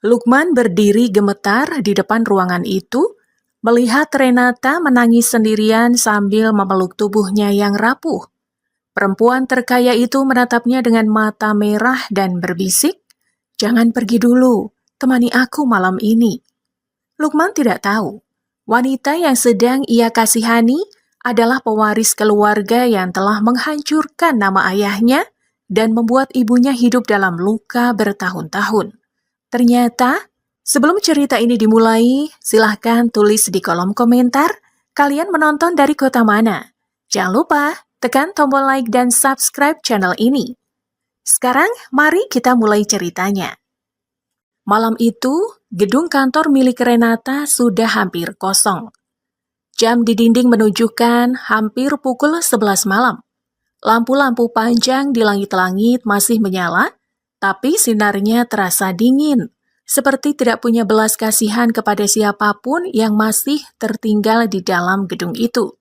Lukman berdiri gemetar di depan ruangan itu, melihat Renata menangis sendirian sambil memeluk tubuhnya yang rapuh. Perempuan terkaya itu menatapnya dengan mata merah dan berbisik, "Jangan pergi dulu, temani aku malam ini." Lukman tidak tahu, wanita yang sedang ia kasihani adalah pewaris keluarga yang telah menghancurkan nama ayahnya dan membuat ibunya hidup dalam luka bertahun-tahun. Ternyata, sebelum cerita ini dimulai, silahkan tulis di kolom komentar kalian menonton dari kota mana. Jangan lupa tekan tombol like dan subscribe channel ini. Sekarang, mari kita mulai ceritanya. Malam itu, gedung kantor milik Renata sudah hampir kosong. Jam di dinding menunjukkan hampir pukul 11 malam. Lampu-lampu panjang di langit-langit masih menyala, tapi sinarnya terasa dingin, seperti tidak punya belas kasihan kepada siapapun yang masih tertinggal di dalam gedung itu.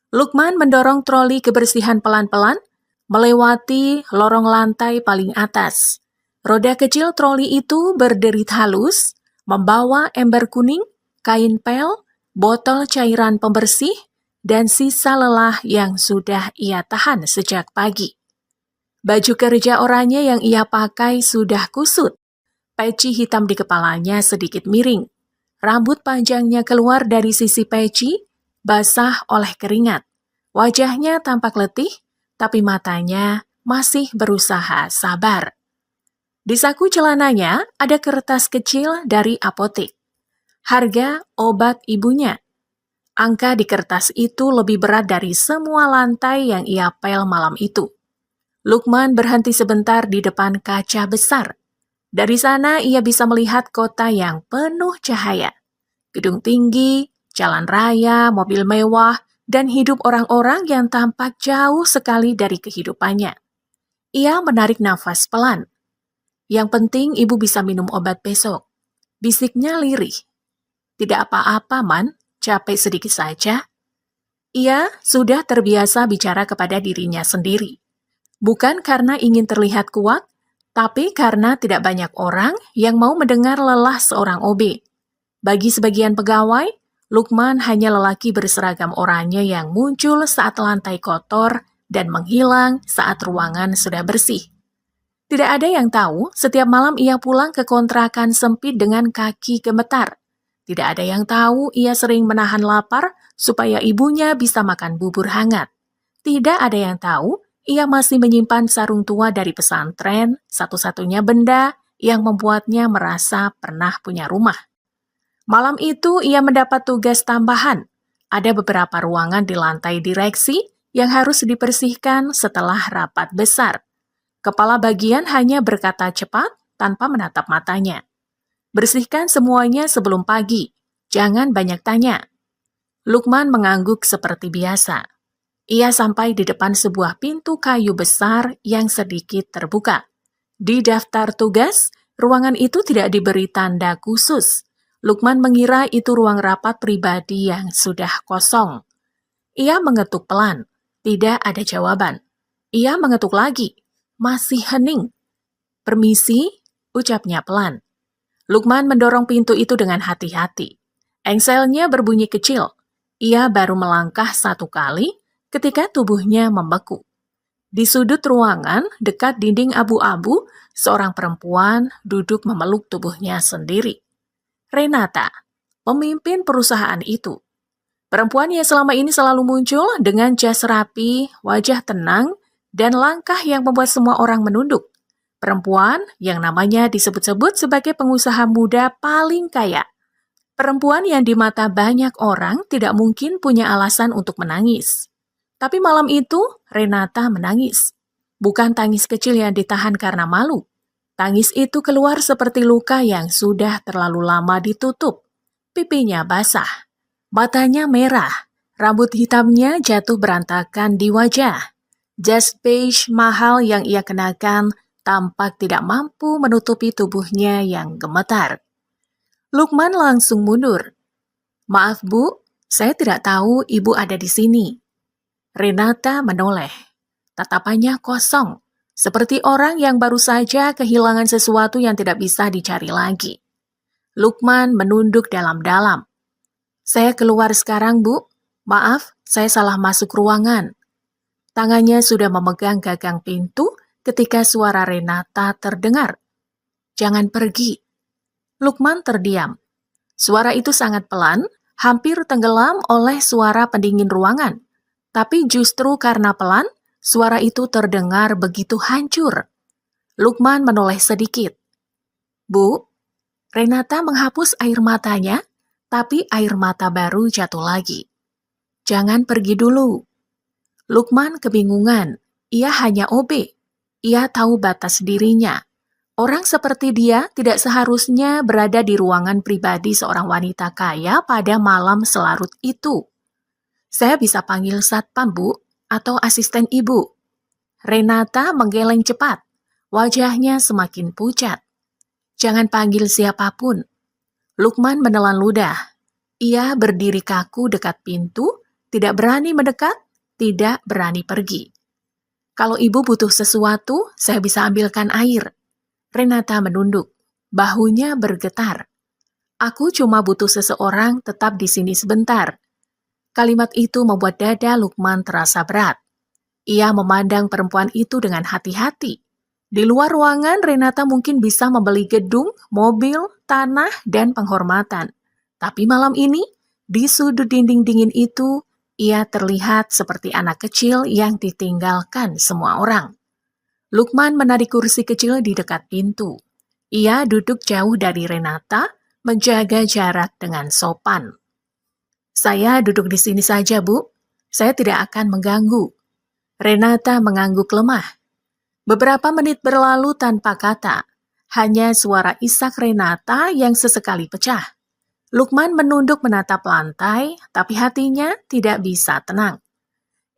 Lukman mendorong troli kebersihan pelan-pelan, melewati lorong lantai paling atas. Roda kecil troli itu berderit halus, membawa ember kuning, kain pel, botol cairan pembersih, dan sisa lelah yang sudah ia tahan sejak pagi. Baju kerja oranye yang ia pakai sudah kusut. Peci hitam di kepalanya sedikit miring. Rambut panjangnya keluar dari sisi peci, basah oleh keringat. Wajahnya tampak letih, tapi matanya masih berusaha sabar. Di saku celananya ada kertas kecil dari apotek. Harga obat ibunya. Angka di kertas itu lebih berat dari semua lantai yang ia pel malam itu. Lukman berhenti sebentar di depan kaca besar. Dari sana ia bisa melihat kota yang penuh cahaya. Gedung tinggi, jalan raya, mobil mewah, dan hidup orang-orang yang tampak jauh sekali dari kehidupannya. Ia menarik nafas pelan. Yang penting ibu bisa minum obat besok. Bisiknya lirih. Tidak apa-apa, Man. Capek sedikit saja. Ia sudah terbiasa bicara kepada dirinya sendiri. Bukan karena ingin terlihat kuat, tapi karena tidak banyak orang yang mau mendengar lelah seorang OB. Bagi sebagian pegawai, Lukman hanya lelaki berseragam oranye yang muncul saat lantai kotor dan menghilang saat ruangan sudah bersih. Tidak ada yang tahu, setiap malam ia pulang ke kontrakan sempit dengan kaki gemetar. Tidak ada yang tahu ia sering menahan lapar supaya ibunya bisa makan bubur hangat. Tidak ada yang tahu ia masih menyimpan sarung tua dari pesantren, satu-satunya benda yang membuatnya merasa pernah punya rumah. Malam itu ia mendapat tugas tambahan. Ada beberapa ruangan di lantai direksi yang harus dibersihkan setelah rapat besar. Kepala bagian hanya berkata cepat tanpa menatap matanya. Bersihkan semuanya sebelum pagi. Jangan banyak tanya. Lukman mengangguk seperti biasa. Ia sampai di depan sebuah pintu kayu besar yang sedikit terbuka. Di daftar tugas, ruangan itu tidak diberi tanda khusus. Lukman mengira itu ruang rapat pribadi yang sudah kosong. Ia mengetuk pelan. Tidak ada jawaban. Ia mengetuk lagi. Masih hening. "Permisi," ucapnya pelan. Lukman mendorong pintu itu dengan hati-hati. Engselnya berbunyi kecil. Ia baru melangkah satu kali ketika tubuhnya membeku. Di sudut ruangan, dekat dinding abu-abu, seorang perempuan duduk memeluk tubuhnya sendiri. Renata, pemimpin perusahaan itu. Perempuan yang selama ini selalu muncul dengan jas rapi, wajah tenang, dan langkah yang membuat semua orang menunduk. Perempuan yang namanya disebut-sebut sebagai pengusaha muda paling kaya. Perempuan yang di mata banyak orang tidak mungkin punya alasan untuk menangis. Tapi malam itu, Renata menangis. Bukan tangis kecil yang ditahan karena malu. Tangis itu keluar seperti luka yang sudah terlalu lama ditutup. Pipinya basah. Matanya merah. Rambut hitamnya jatuh berantakan di wajah. Jas beige mahal yang ia kenakan tampak tidak mampu menutupi tubuhnya yang gemetar. Lukman langsung mundur. "Maaf Bu, saya tidak tahu Ibu ada di sini." Renata menoleh. Tatapannya kosong. seperti orang yang baru saja kehilangan sesuatu yang tidak bisa dicari lagi. Lukman menunduk dalam-dalam. "Saya keluar sekarang, Bu. Maaf, saya salah masuk ruangan." Tangannya sudah memegang gagang pintu ketika suara Renata terdengar. "Jangan pergi." Lukman terdiam. Suara itu sangat pelan, hampir tenggelam oleh suara pendingin ruangan. Tapi justru karena pelan, suara itu terdengar begitu hancur. Lukman menoleh sedikit. "Bu." Renata menghapus air matanya, tapi air mata baru jatuh lagi. "Jangan pergi dulu." Lukman kebingungan. Ia hanya OB. Ia tahu batas dirinya. Orang seperti dia tidak seharusnya berada di ruangan pribadi seorang wanita kaya pada malam selarut itu. "Saya bisa panggil satpam, Bu, atau asisten Ibu." Renata menggeleng cepat. Wajahnya semakin pucat. "Jangan panggil siapapun." Lukman menelan ludah. Ia berdiri kaku dekat pintu, tidak berani mendekat, tidak berani pergi. "Kalau Ibu butuh sesuatu, saya bisa ambilkan air." Renata menunduk. Bahunya bergetar. "Aku cuma butuh seseorang tetap di sini sebentar." Kalimat itu membuat dada Lukman terasa berat. Ia memandang perempuan itu dengan hati-hati. Di luar ruangan, Renata mungkin bisa membeli gedung, mobil, tanah, dan penghormatan. Tapi malam ini, di sudut dinding dingin itu, ia terlihat seperti anak kecil yang ditinggalkan semua orang. Lukman menarik kursi kecil di dekat pintu. Ia duduk jauh dari Renata, menjaga jarak dengan sopan. "Saya duduk di sini saja, Bu. Saya tidak akan mengganggu." Renata mengangguk lemah. Beberapa menit berlalu tanpa kata. Hanya suara isak Renata yang sesekali pecah. Lukman menunduk menatap lantai, tapi hatinya tidak bisa tenang.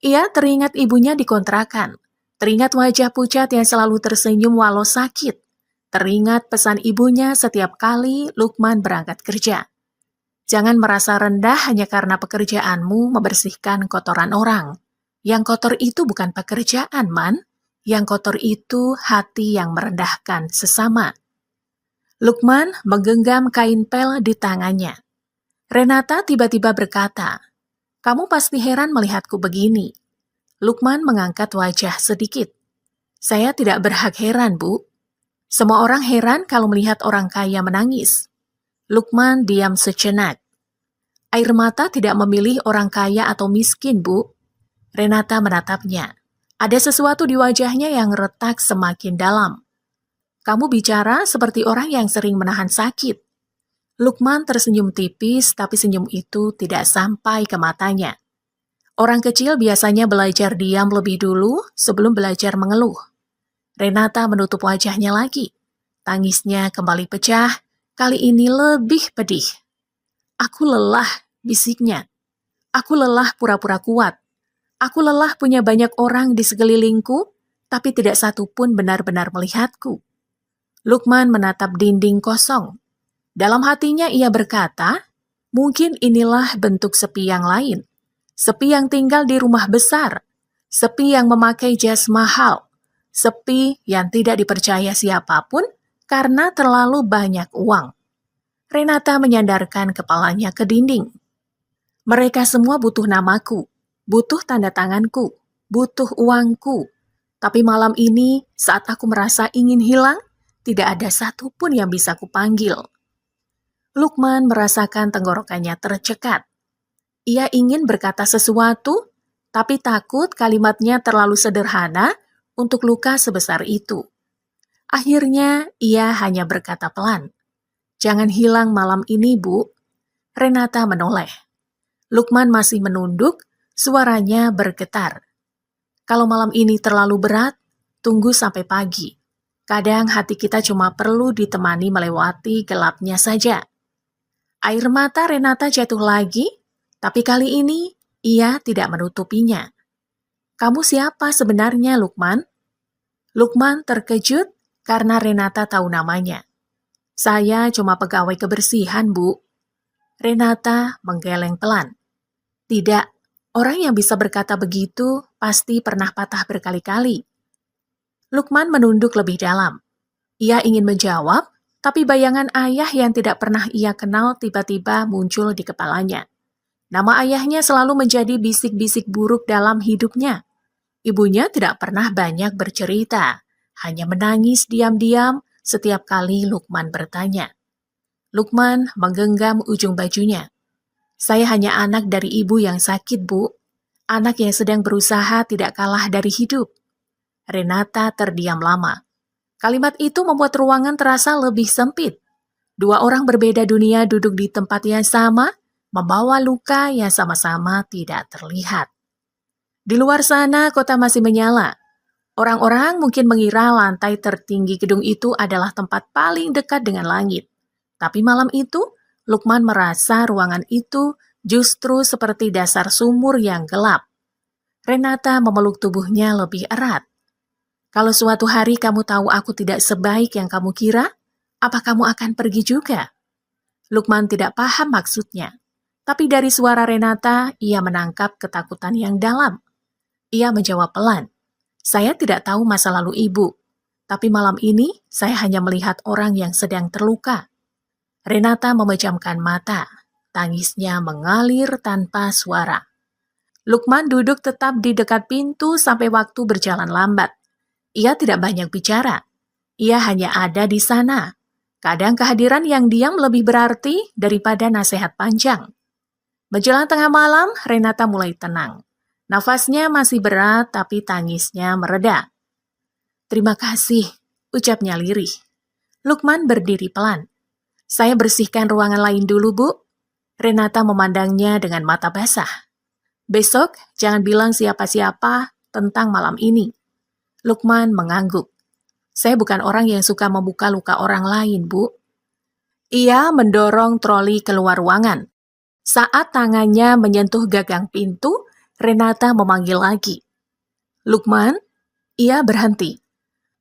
Ia teringat ibunya di kontrakan. Teringat wajah pucat yang selalu tersenyum walau sakit. Teringat pesan ibunya setiap kali Lukman berangkat kerja. "Jangan merasa rendah hanya karena pekerjaanmu membersihkan kotoran orang. Yang kotor itu bukan pekerjaan, Man. Yang kotor itu hati yang merendahkan sesama." Lukman menggenggam kain pel di tangannya. Renata tiba-tiba berkata, "Kamu pasti heran melihatku begini." Lukman mengangkat wajah sedikit. "Saya tidak berhak heran, Bu. Semua orang heran kalau melihat orang kaya menangis." Lukman diam sejenak. "Air mata tidak memilih orang kaya atau miskin, Bu." Renata menatapnya. Ada sesuatu di wajahnya yang retak semakin dalam. "Kamu bicara seperti orang yang sering menahan sakit." Lukman tersenyum tipis, tapi senyum itu tidak sampai ke matanya. Orang kecil biasanya belajar diam lebih dulu sebelum belajar mengeluh. Renata menutup wajahnya lagi. Tangisnya kembali pecah, kali ini lebih pedih. "Aku lelah," bisiknya. "Aku lelah pura-pura kuat. Aku lelah punya banyak orang di sekelilingku, tapi tidak satu pun benar-benar melihatku." Lukman menatap dinding kosong. Dalam hatinya ia berkata, mungkin inilah bentuk sepi yang lain. Sepi yang tinggal di rumah besar. Sepi yang memakai jas mahal. Sepi yang tidak dipercaya siapapun karena terlalu banyak uang. Renata menyandarkan kepalanya ke dinding. "Mereka semua butuh namaku. Butuh tanda tanganku, butuh uangku. Tapi malam ini, saat aku merasa ingin hilang, tidak ada satupun yang bisa kupanggil." Lukman merasakan tenggorokannya tercekat. Ia ingin berkata sesuatu, tapi takut kalimatnya terlalu sederhana untuk luka sebesar itu. Akhirnya, ia hanya berkata pelan, "Jangan hilang malam ini, Bu." Renata menoleh. Lukman masih menunduk, suaranya bergetar. "Kalau malam ini terlalu berat, tunggu sampai pagi. Kadang hati kita cuma perlu ditemani melewati gelapnya saja." Air mata Renata jatuh lagi, tapi kali ini ia tidak menutupinya. "Kamu siapa sebenarnya, Lukman?" Lukman terkejut karena Renata tahu namanya. "Saya cuma pegawai kebersihan, Bu." Renata menggeleng pelan. "Tidak, orang yang bisa berkata begitu pasti pernah patah berkali-kali." Lukman menunduk lebih dalam. Ia ingin menjawab, tapi bayangan ayah yang tidak pernah ia kenal tiba-tiba muncul di kepalanya. Nama ayahnya selalu menjadi bisik-bisik buruk dalam hidupnya. Ibunya tidak pernah banyak bercerita, hanya menangis diam-diam setiap kali Lukman bertanya. Lukman menggenggam ujung bajunya. Saya hanya anak dari ibu yang sakit, Bu. Anak yang sedang berusaha tidak kalah dari hidup. Renata terdiam lama. Kalimat itu membuat ruangan terasa lebih sempit. Dua orang berbeda dunia duduk di tempat yang sama, membawa luka yang sama-sama tidak terlihat. Di luar sana, kota masih menyala. Orang-orang mungkin mengira lantai tertinggi gedung itu adalah tempat paling dekat dengan langit. Tapi malam itu, Lukman merasa ruangan itu justru seperti dasar sumur yang gelap. Renata memeluk tubuhnya lebih erat. Kalau suatu hari kamu tahu aku tidak sebaik yang kamu kira, apa kamu akan pergi juga? Lukman tidak paham maksudnya. Tapi dari suara Renata, ia menangkap ketakutan yang dalam. Ia menjawab pelan. Saya tidak tahu masa lalu ibu, tapi malam ini saya hanya melihat orang yang sedang terluka. Renata memejamkan mata, tangisnya mengalir tanpa suara. Lukman duduk tetap di dekat pintu sampai waktu berjalan lambat. Ia tidak banyak bicara, ia hanya ada di sana. Kadang kehadiran yang diam lebih berarti daripada nasihat panjang. Menjelang tengah malam, Renata mulai tenang. Nafasnya masih berat, tapi tangisnya mereda. Terima kasih, ucapnya lirih. Lukman berdiri pelan. Saya bersihkan ruangan lain dulu, Bu. Renata memandangnya dengan mata basah. Besok, jangan bilang siapa-siapa tentang malam ini. Lukman mengangguk. Saya bukan orang yang suka membuka luka orang lain, Bu. Ia mendorong troli keluar ruangan. Saat tangannya menyentuh gagang pintu, Renata memanggil lagi. Lukman, ia berhenti.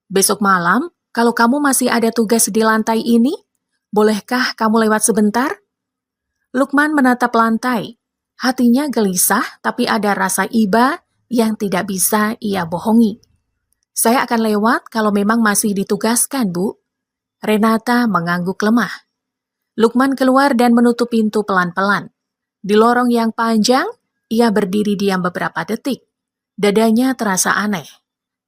Besok malam, kalau kamu masih ada tugas di lantai ini, bolehkah kamu lewat sebentar? Lukman menatap lantai. Hatinya gelisah, tapi ada rasa iba yang tidak bisa ia bohongi. Saya akan lewat kalau memang masih ditugaskan, Bu. Renata mengangguk lemah. Lukman keluar dan menutup pintu pelan-pelan. Di lorong yang panjang, ia berdiri diam beberapa detik. Dadanya terasa aneh.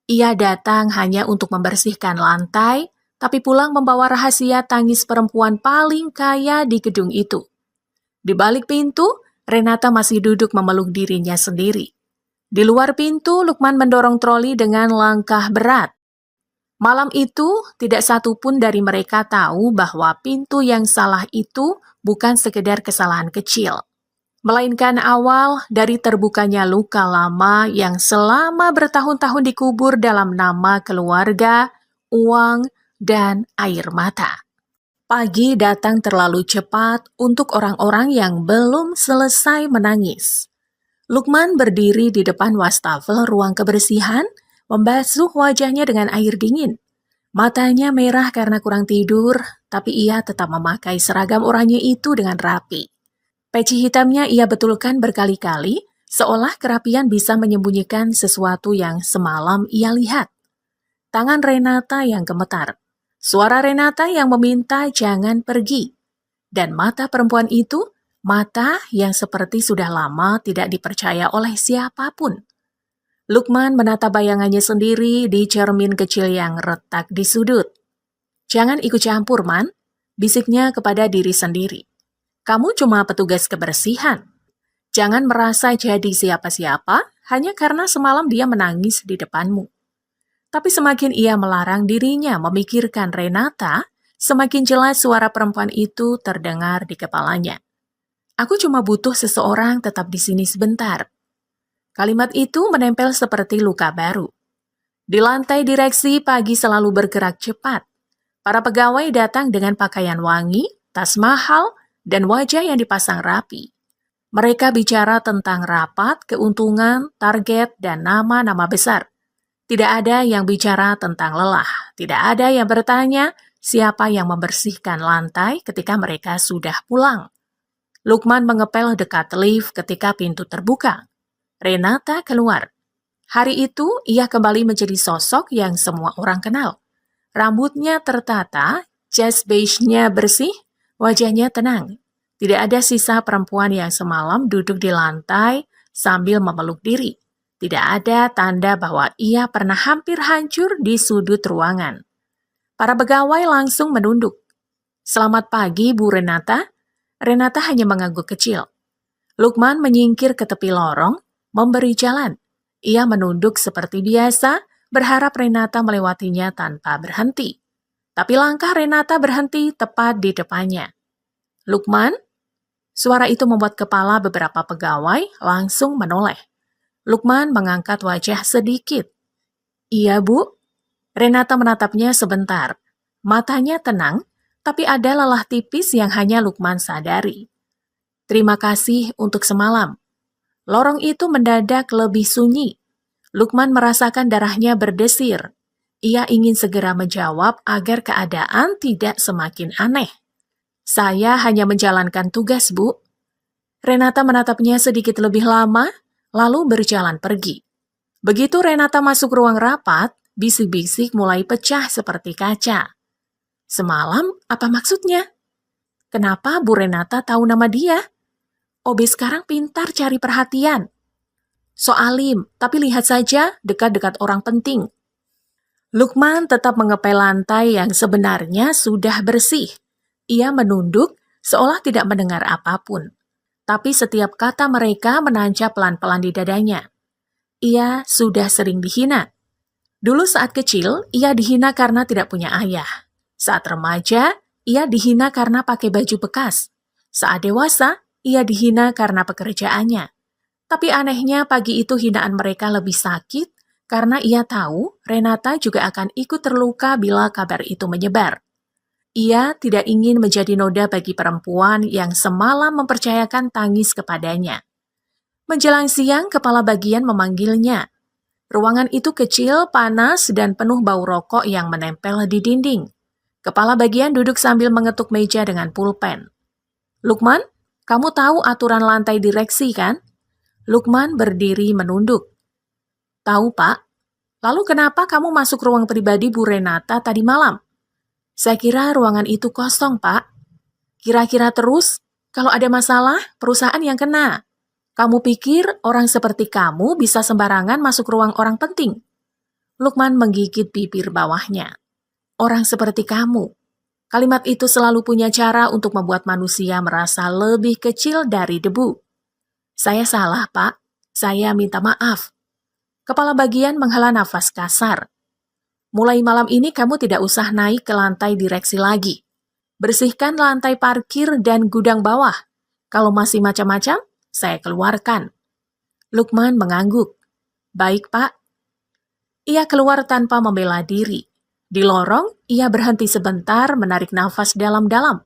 Ia datang hanya untuk membersihkan lantai, tapi pulang membawa rahasia tangis perempuan paling kaya di gedung itu. Di balik pintu, Renata masih duduk memeluk dirinya sendiri. Di luar pintu, Lukman mendorong troli dengan langkah berat. Malam itu, tidak satu pun dari mereka tahu bahwa pintu yang salah itu bukan sekedar kesalahan kecil, melainkan awal dari terbukanya luka lama yang selama bertahun-tahun dikubur dalam nama keluarga, uang, dan air mata. Pagi datang terlalu cepat untuk orang-orang yang belum selesai menangis. Lukman berdiri di depan wastafel ruang kebersihan, membasuh wajahnya dengan air dingin. Matanya merah karena kurang tidur, tapi ia tetap memakai seragam oranye itu dengan rapi. Peci hitamnya ia betulkan berkali-kali, seolah kerapian bisa menyembunyikan sesuatu yang semalam ia lihat. Tangan Renata yang gemetar, suara Renata yang meminta jangan pergi, dan mata perempuan itu, mata yang seperti sudah lama tidak dipercaya oleh siapapun. Lukman menatap bayangannya sendiri di cermin kecil yang retak di sudut. Jangan ikut campur, Man, bisiknya kepada diri sendiri. Kamu cuma petugas kebersihan. Jangan merasa jadi siapa-siapa hanya karena semalam dia menangis di depanmu. Tapi semakin ia melarang dirinya memikirkan Renata, semakin jelas suara perempuan itu terdengar di kepalanya. Aku cuma butuh seseorang tetap di sini sebentar. Kalimat itu menempel seperti luka baru. Di lantai direksi, pagi selalu bergerak cepat. Para pegawai datang dengan pakaian wangi, tas mahal, dan wajah yang dipasang rapi. Mereka bicara tentang rapat, keuntungan, target, dan nama-nama besar. Tidak ada yang bicara tentang lelah. Tidak ada yang bertanya siapa yang membersihkan lantai ketika mereka sudah pulang. Lukman mengepel dekat lift ketika pintu terbuka. Renata keluar. Hari itu, ia kembali menjadi sosok yang semua orang kenal. Rambutnya tertata, jas beige-nya bersih, wajahnya tenang. Tidak ada sisa perempuan yang semalam duduk di lantai sambil memeluk diri. Tidak ada tanda bahwa ia pernah hampir hancur di sudut ruangan. Para pegawai langsung menunduk. "Selamat pagi, Bu Renata." Renata hanya mengangguk kecil. Lukman menyingkir ke tepi lorong, memberi jalan. Ia menunduk seperti biasa, berharap Renata melewatinya tanpa berhenti. Tapi langkah Renata berhenti tepat di depannya. "Lukman?" Suara itu membuat kepala beberapa pegawai langsung menoleh. Lukman mengangkat wajah sedikit. "Iya, Bu." Renata menatapnya sebentar. Matanya tenang, tapi ada lelah tipis yang hanya Lukman sadari. "Terima kasih untuk semalam." Lorong itu mendadak lebih sunyi. Lukman merasakan darahnya berdesir. Ia ingin segera menjawab agar keadaan tidak semakin aneh. "Saya hanya menjalankan tugas, Bu." Renata menatapnya sedikit lebih lama, lalu berjalan pergi. Begitu Renata masuk ruang rapat, bisik-bisik mulai pecah seperti kaca. Semalam, apa maksudnya? Kenapa Bu Renata tahu nama dia? Obi sekarang pintar cari perhatian. So alim, tapi lihat saja dekat-dekat orang penting. Lukman tetap mengepel lantai yang sebenarnya sudah bersih. Ia menunduk seolah tidak mendengar apapun. Tapi setiap kata mereka menancap pelan-pelan di dadanya. Ia sudah sering dihina. Dulu saat kecil, ia dihina karena tidak punya ayah. Saat remaja, ia dihina karena pakai baju bekas. Saat dewasa, ia dihina karena pekerjaannya. Tapi anehnya pagi itu hinaan mereka lebih sakit karena ia tahu Renata juga akan ikut terluka bila kabar itu menyebar. Ia tidak ingin menjadi noda bagi perempuan yang semalam mempercayakan tangis kepadanya. Menjelang siang, kepala bagian memanggilnya. Ruangan itu kecil, panas, dan penuh bau rokok yang menempel di dinding. Kepala bagian duduk sambil mengetuk meja dengan pulpen. "Lukman, kamu tahu aturan lantai direksi, kan?" Lukman berdiri menunduk. "Tahu, Pak. Lalu kenapa kamu masuk ruang pribadi Bu Renata tadi malam?" "Saya kira ruangan itu kosong, Pak." "Kira-kira terus? Kalau ada masalah, perusahaan yang kena. Kamu pikir orang seperti kamu bisa sembarangan masuk ruang orang penting?" Lukman menggigit bibir bawahnya. "Orang seperti kamu." Kalimat itu selalu punya cara untuk membuat manusia merasa lebih kecil dari debu. "Saya salah, Pak. Saya minta maaf." Kepala bagian menghela nafas kasar. "Mulai malam ini kamu tidak usah naik ke lantai direksi lagi. Bersihkan lantai parkir dan gudang bawah. Kalau masih macam-macam, saya keluarkan." Lukman mengangguk. "Baik, Pak." Ia keluar tanpa membela diri. Di lorong, ia berhenti sebentar menarik nafas dalam-dalam.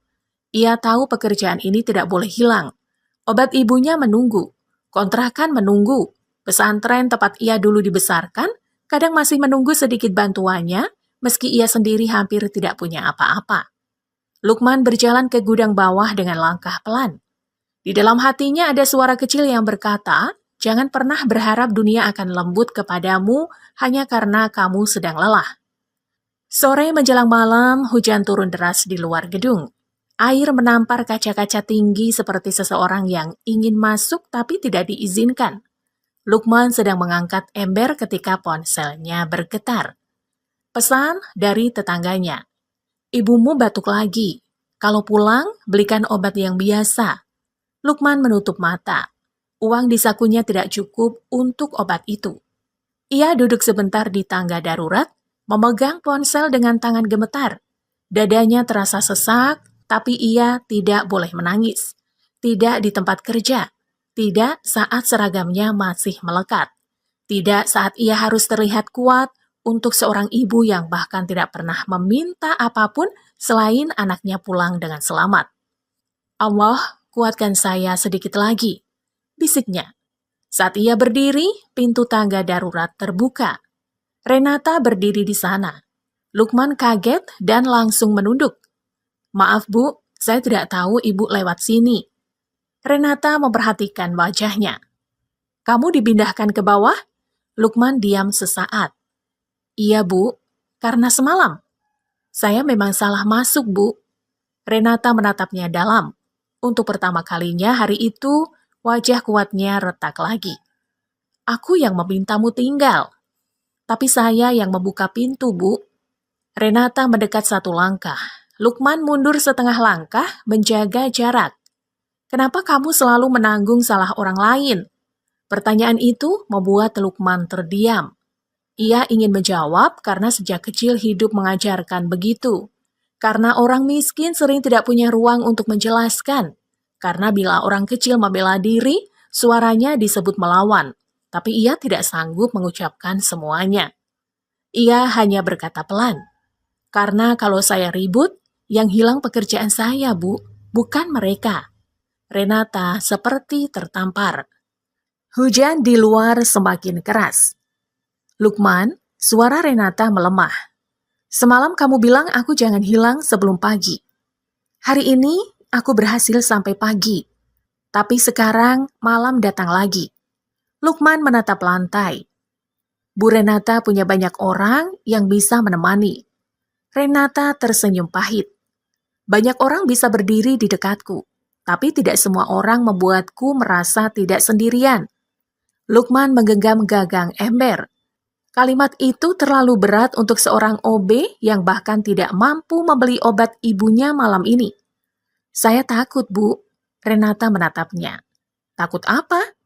Ia tahu pekerjaan ini tidak boleh hilang. Obat ibunya menunggu. Kontrakan menunggu. Pesantren tempat ia dulu dibesarkan, kadang masih menunggu sedikit bantuannya, meski ia sendiri hampir tidak punya apa-apa. Lukman berjalan ke gudang bawah dengan langkah pelan. Di dalam hatinya ada suara kecil yang berkata, "Jangan pernah berharap dunia akan lembut kepadamu hanya karena kamu sedang lelah." Sore menjelang malam, hujan turun deras di luar gedung. Air menampar kaca-kaca tinggi seperti seseorang yang ingin masuk tapi tidak diizinkan. Lukman sedang mengangkat ember ketika ponselnya bergetar. Pesan dari tetangganya. "Ibumu batuk lagi. Kalau pulang, belikan obat yang biasa." Lukman menutup mata. Uang di sakunya tidak cukup untuk obat itu. Ia duduk sebentar di tangga darurat, memegang ponsel dengan tangan gemetar. Dadanya terasa sesak, tapi ia tidak boleh menangis. Tidak di tempat kerja. Tidak saat seragamnya masih melekat. Tidak saat ia harus terlihat kuat untuk seorang ibu yang bahkan tidak pernah meminta apapun selain anaknya pulang dengan selamat. "Allah, kuatkan saya sedikit lagi," bisiknya. Saat ia berdiri, pintu tangga darurat terbuka. Renata berdiri di sana. Lukman kaget dan langsung menunduk. "Maaf, Bu, saya tidak tahu Ibu lewat sini." Renata memperhatikan wajahnya. "Kamu dipindahkan ke bawah?" Lukman diam sesaat. Iya, Bu, karena semalam. Saya memang salah masuk, Bu. Renata menatapnya dalam. Untuk pertama kalinya hari itu, wajah kuatnya retak lagi. Aku yang memintamu tinggal. Tapi saya yang membuka pintu, Bu. Renata mendekat satu langkah. Lukman mundur setengah langkah, menjaga jarak. Kenapa kamu selalu menanggung salah orang lain? Pertanyaan itu membuat Lukman terdiam. Ia ingin menjawab karena sejak kecil hidup mengajarkan begitu. Karena orang miskin sering tidak punya ruang untuk menjelaskan. Karena bila orang kecil membela diri, suaranya disebut melawan. Tapi ia tidak sanggup mengucapkan semuanya. Ia hanya berkata pelan. Karena kalau saya ribut, yang hilang pekerjaan saya, Bu, bukan mereka. Renata seperti tertampar. Hujan di luar semakin keras. Lukman, suara Renata melemah. Semalam kamu bilang aku jangan hilang sebelum pagi. Hari ini aku berhasil sampai pagi. Tapi sekarang malam datang lagi. Lukman menatap lantai. Bu Renata punya banyak orang yang bisa menemani. Renata tersenyum pahit. Banyak orang bisa berdiri di dekatku, tapi tidak semua orang membuatku merasa tidak sendirian. Lukman menggenggam gagang ember. Kalimat itu terlalu berat untuk seorang OB yang bahkan tidak mampu membeli obat ibunya malam ini. Saya takut, Bu. Renata menatapnya. Takut apa?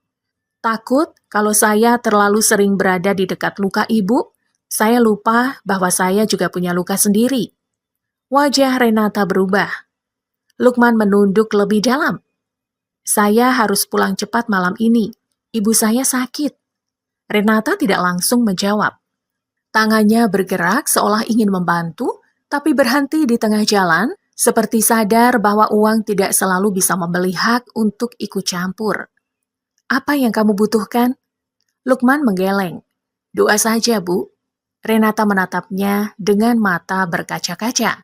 Takut kalau saya terlalu sering berada di dekat luka ibu, saya lupa bahwa saya juga punya luka sendiri. Wajah Renata berubah. Lukman menunduk lebih dalam. Saya harus pulang cepat malam ini. Ibu saya sakit. Renata tidak langsung menjawab. Tangannya bergerak seolah ingin membantu, tapi berhenti di tengah jalan, seperti sadar bahwa uang tidak selalu bisa membeli hak untuk ikut campur. Apa yang kamu butuhkan? Lukman menggeleng. Doa saja, Bu. Renata menatapnya dengan mata berkaca-kaca.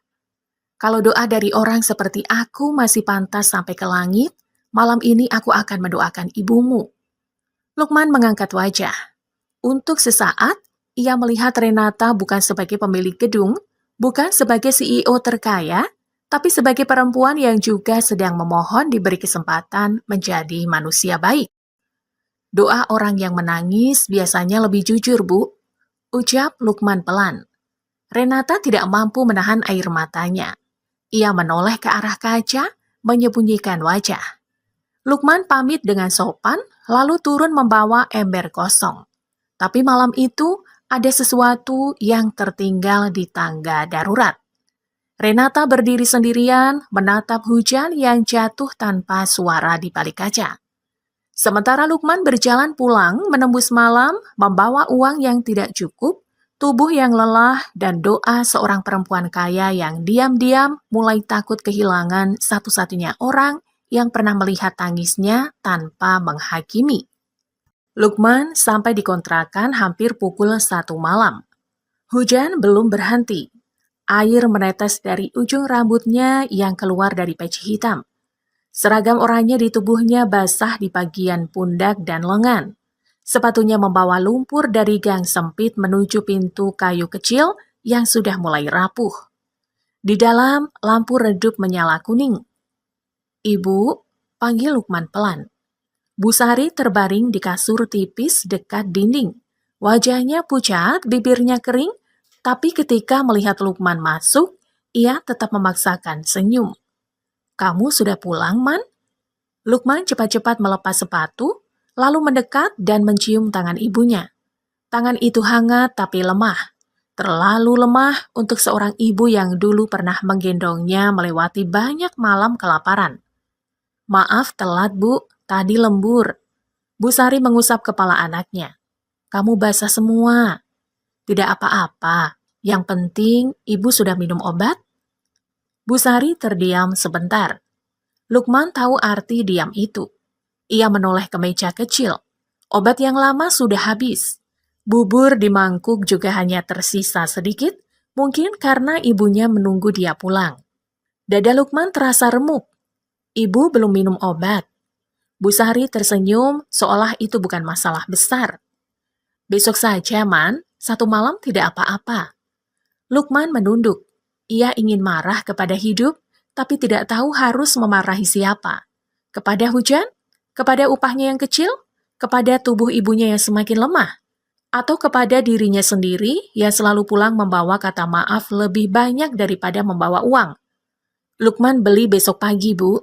Kalau doa dari orang seperti aku masih pantas sampai ke langit, malam ini aku akan mendoakan ibumu. Lukman mengangkat wajah. Untuk sesaat, ia melihat Renata bukan sebagai pemilik gedung, bukan sebagai CEO terkaya, tapi sebagai perempuan yang juga sedang memohon diberi kesempatan menjadi manusia baik. Doa orang yang menangis biasanya lebih jujur, Bu. Ucap Lukman pelan. Renata tidak mampu menahan air matanya. Ia menoleh ke arah kaca, menyembunyikan wajah. Lukman pamit dengan sopan, lalu turun membawa ember kosong. Tapi malam itu, ada sesuatu yang tertinggal di tangga darurat. Renata berdiri sendirian, menatap hujan yang jatuh tanpa suara di balik kaca. Sementara Lukman berjalan pulang menembus malam, membawa uang yang tidak cukup, tubuh yang lelah, dan doa seorang perempuan kaya yang diam-diam mulai takut kehilangan satu-satunya orang yang pernah melihat tangisnya tanpa menghakimi. Lukman sampai di kontrakan hampir pukul 1 malam. Hujan belum berhenti. Air menetes dari ujung rambutnya yang keluar dari peci hitam. Seragam oranye di tubuhnya basah di bagian pundak dan lengan. Sepatunya membawa lumpur dari gang sempit menuju pintu kayu kecil yang sudah mulai rapuh. Di dalam, lampu redup menyala kuning. Ibu, panggil Lukman pelan. Bu Sari terbaring di kasur tipis dekat dinding. Wajahnya pucat, bibirnya kering, tapi ketika melihat Lukman masuk, ia tetap memaksakan senyum. Kamu sudah pulang, Man? Lukman cepat-cepat melepas sepatu, lalu mendekat dan mencium tangan ibunya. Tangan itu hangat tapi lemah. Terlalu lemah untuk seorang ibu yang dulu pernah menggendongnya melewati banyak malam kelaparan. Maaf telat, Bu. Tadi lembur. Bu Sari mengusap kepala anaknya. Kamu basah semua. Tidak apa-apa. Yang penting ibu sudah minum obat? Bu Sari terdiam sebentar. Lukman tahu arti diam itu. Ia menoleh ke meja kecil. Obat yang lama sudah habis. Bubur di mangkuk juga hanya tersisa sedikit, mungkin karena ibunya menunggu dia pulang. Dada Lukman terasa remuk. Ibu belum minum obat. Bu Sari tersenyum seolah itu bukan masalah besar. Besok saja, Man. 1 malam tidak apa-apa. Lukman menunduk. Ia ingin marah kepada hidup, tapi tidak tahu harus memarahi siapa. Kepada hujan? Kepada upahnya yang kecil? Kepada tubuh ibunya yang semakin lemah? Atau kepada dirinya sendiri yang selalu pulang membawa kata maaf lebih banyak daripada membawa uang? Lukman beli besok pagi, Bu.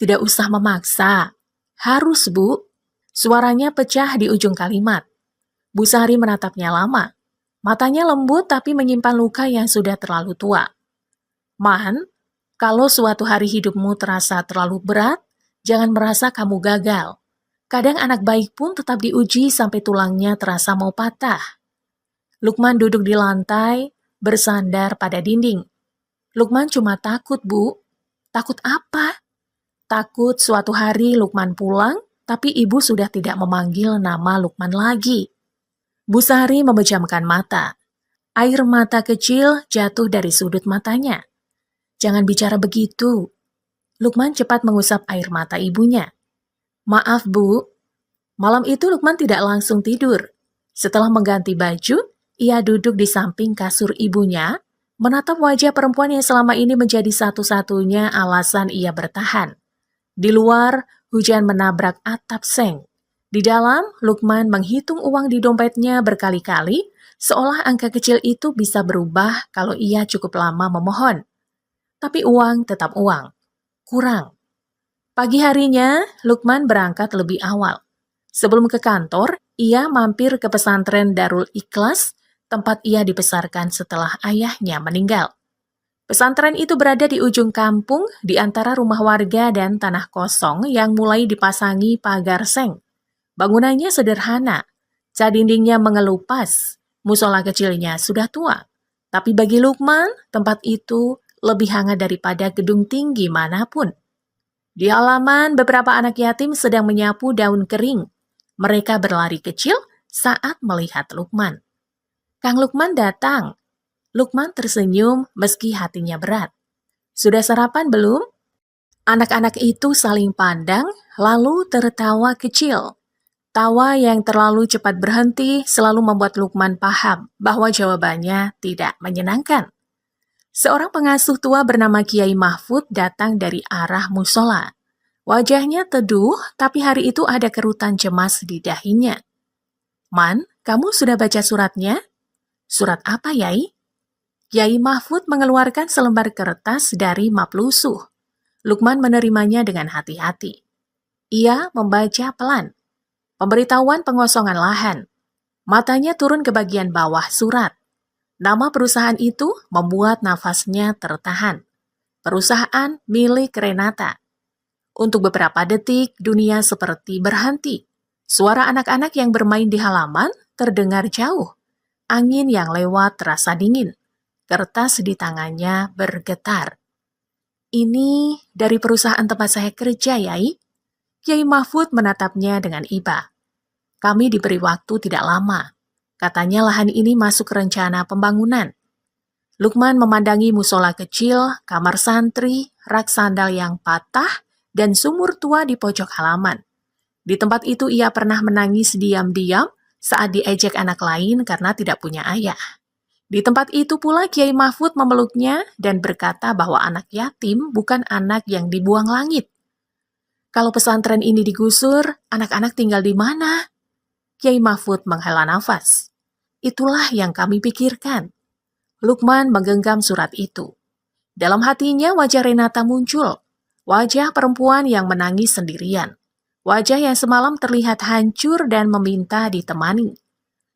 Tidak usah memaksa. Harus, Bu. Suaranya pecah di ujung kalimat. Bu Sari menatapnya lama. Matanya lembut tapi menyimpan luka yang sudah terlalu tua. Man, kalau suatu hari hidupmu terasa terlalu berat, jangan merasa kamu gagal. Kadang anak baik pun tetap diuji sampai tulangnya terasa mau patah. Lukman duduk di lantai, bersandar pada dinding. Lukman cuma takut, Bu. Takut apa? Takut suatu hari Lukman pulang, tapi ibu sudah tidak memanggil nama Lukman lagi. Bu Sari memejamkan mata. Air mata kecil jatuh dari sudut matanya. Jangan bicara begitu. Lukman cepat mengusap air mata ibunya. Maaf, Bu. Malam itu Lukman tidak langsung tidur. Setelah mengganti baju, ia duduk di samping kasur ibunya, menatap wajah perempuan yang selama ini menjadi satu-satunya alasan ia bertahan. Di luar, hujan menabrak atap seng. Di dalam, Lukman menghitung uang di dompetnya berkali-kali, seolah angka kecil itu bisa berubah kalau ia cukup lama memohon. Tapi uang tetap uang. Kurang. Pagi harinya, Lukman berangkat lebih awal. Sebelum ke kantor, ia mampir ke pesantren Darul Ikhlas, tempat ia dibesarkan setelah ayahnya meninggal. Pesantren itu berada di ujung kampung, di antara rumah warga dan tanah kosong yang mulai dipasangi pagar seng. Bangunannya sederhana, cat dindingnya mengelupas, musola kecilnya sudah tua. Tapi bagi Lukman, tempat itu lebih hangat daripada gedung tinggi manapun. Di halaman, beberapa anak yatim sedang menyapu daun kering. Mereka berlari kecil saat melihat Lukman. Kang Lukman datang. Lukman tersenyum meski hatinya berat. Sudah sarapan belum? Anak-anak itu saling pandang, lalu tertawa kecil. Tawa yang terlalu cepat berhenti selalu membuat Lukman paham bahwa jawabannya tidak menyenangkan. Seorang pengasuh tua bernama Kiai Mahfud datang dari arah musola. Wajahnya teduh, tapi hari itu ada kerutan cemas di dahinya. Man, kamu sudah baca suratnya? Surat apa, Yai? Kiai Mahfud mengeluarkan selembar kertas dari map lusuh. Lukman menerimanya dengan hati-hati. Ia membaca pelan. Pemberitahuan pengosongan lahan. Matanya turun ke bagian bawah surat. Nama perusahaan itu membuat nafasnya tertahan. Perusahaan milik Renata. Untuk beberapa detik, dunia seperti berhenti. Suara anak-anak yang bermain di halaman terdengar jauh. Angin yang lewat terasa dingin. Kertas di tangannya bergetar. Ini dari perusahaan tempat saya kerja, Yai. Kiai Mahfud menatapnya dengan iba. Kami diberi waktu tidak lama. Katanya lahan ini masuk rencana pembangunan. Lukman memandangi musola kecil, kamar santri, rak sandal yang patah, dan sumur tua di pojok halaman. Di tempat itu ia pernah menangis diam-diam saat diejek anak lain karena tidak punya ayah. Di tempat itu pula Kiai Mahfud memeluknya dan berkata bahwa anak yatim bukan anak yang dibuang langit. Kalau pesantren ini digusur, anak-anak tinggal di mana? Kiai Mahfud menghela nafas. Itulah yang kami pikirkan. Lukman menggenggam surat itu. Dalam hatinya wajah Renata muncul. Wajah perempuan yang menangis sendirian. Wajah yang semalam terlihat hancur dan meminta ditemani.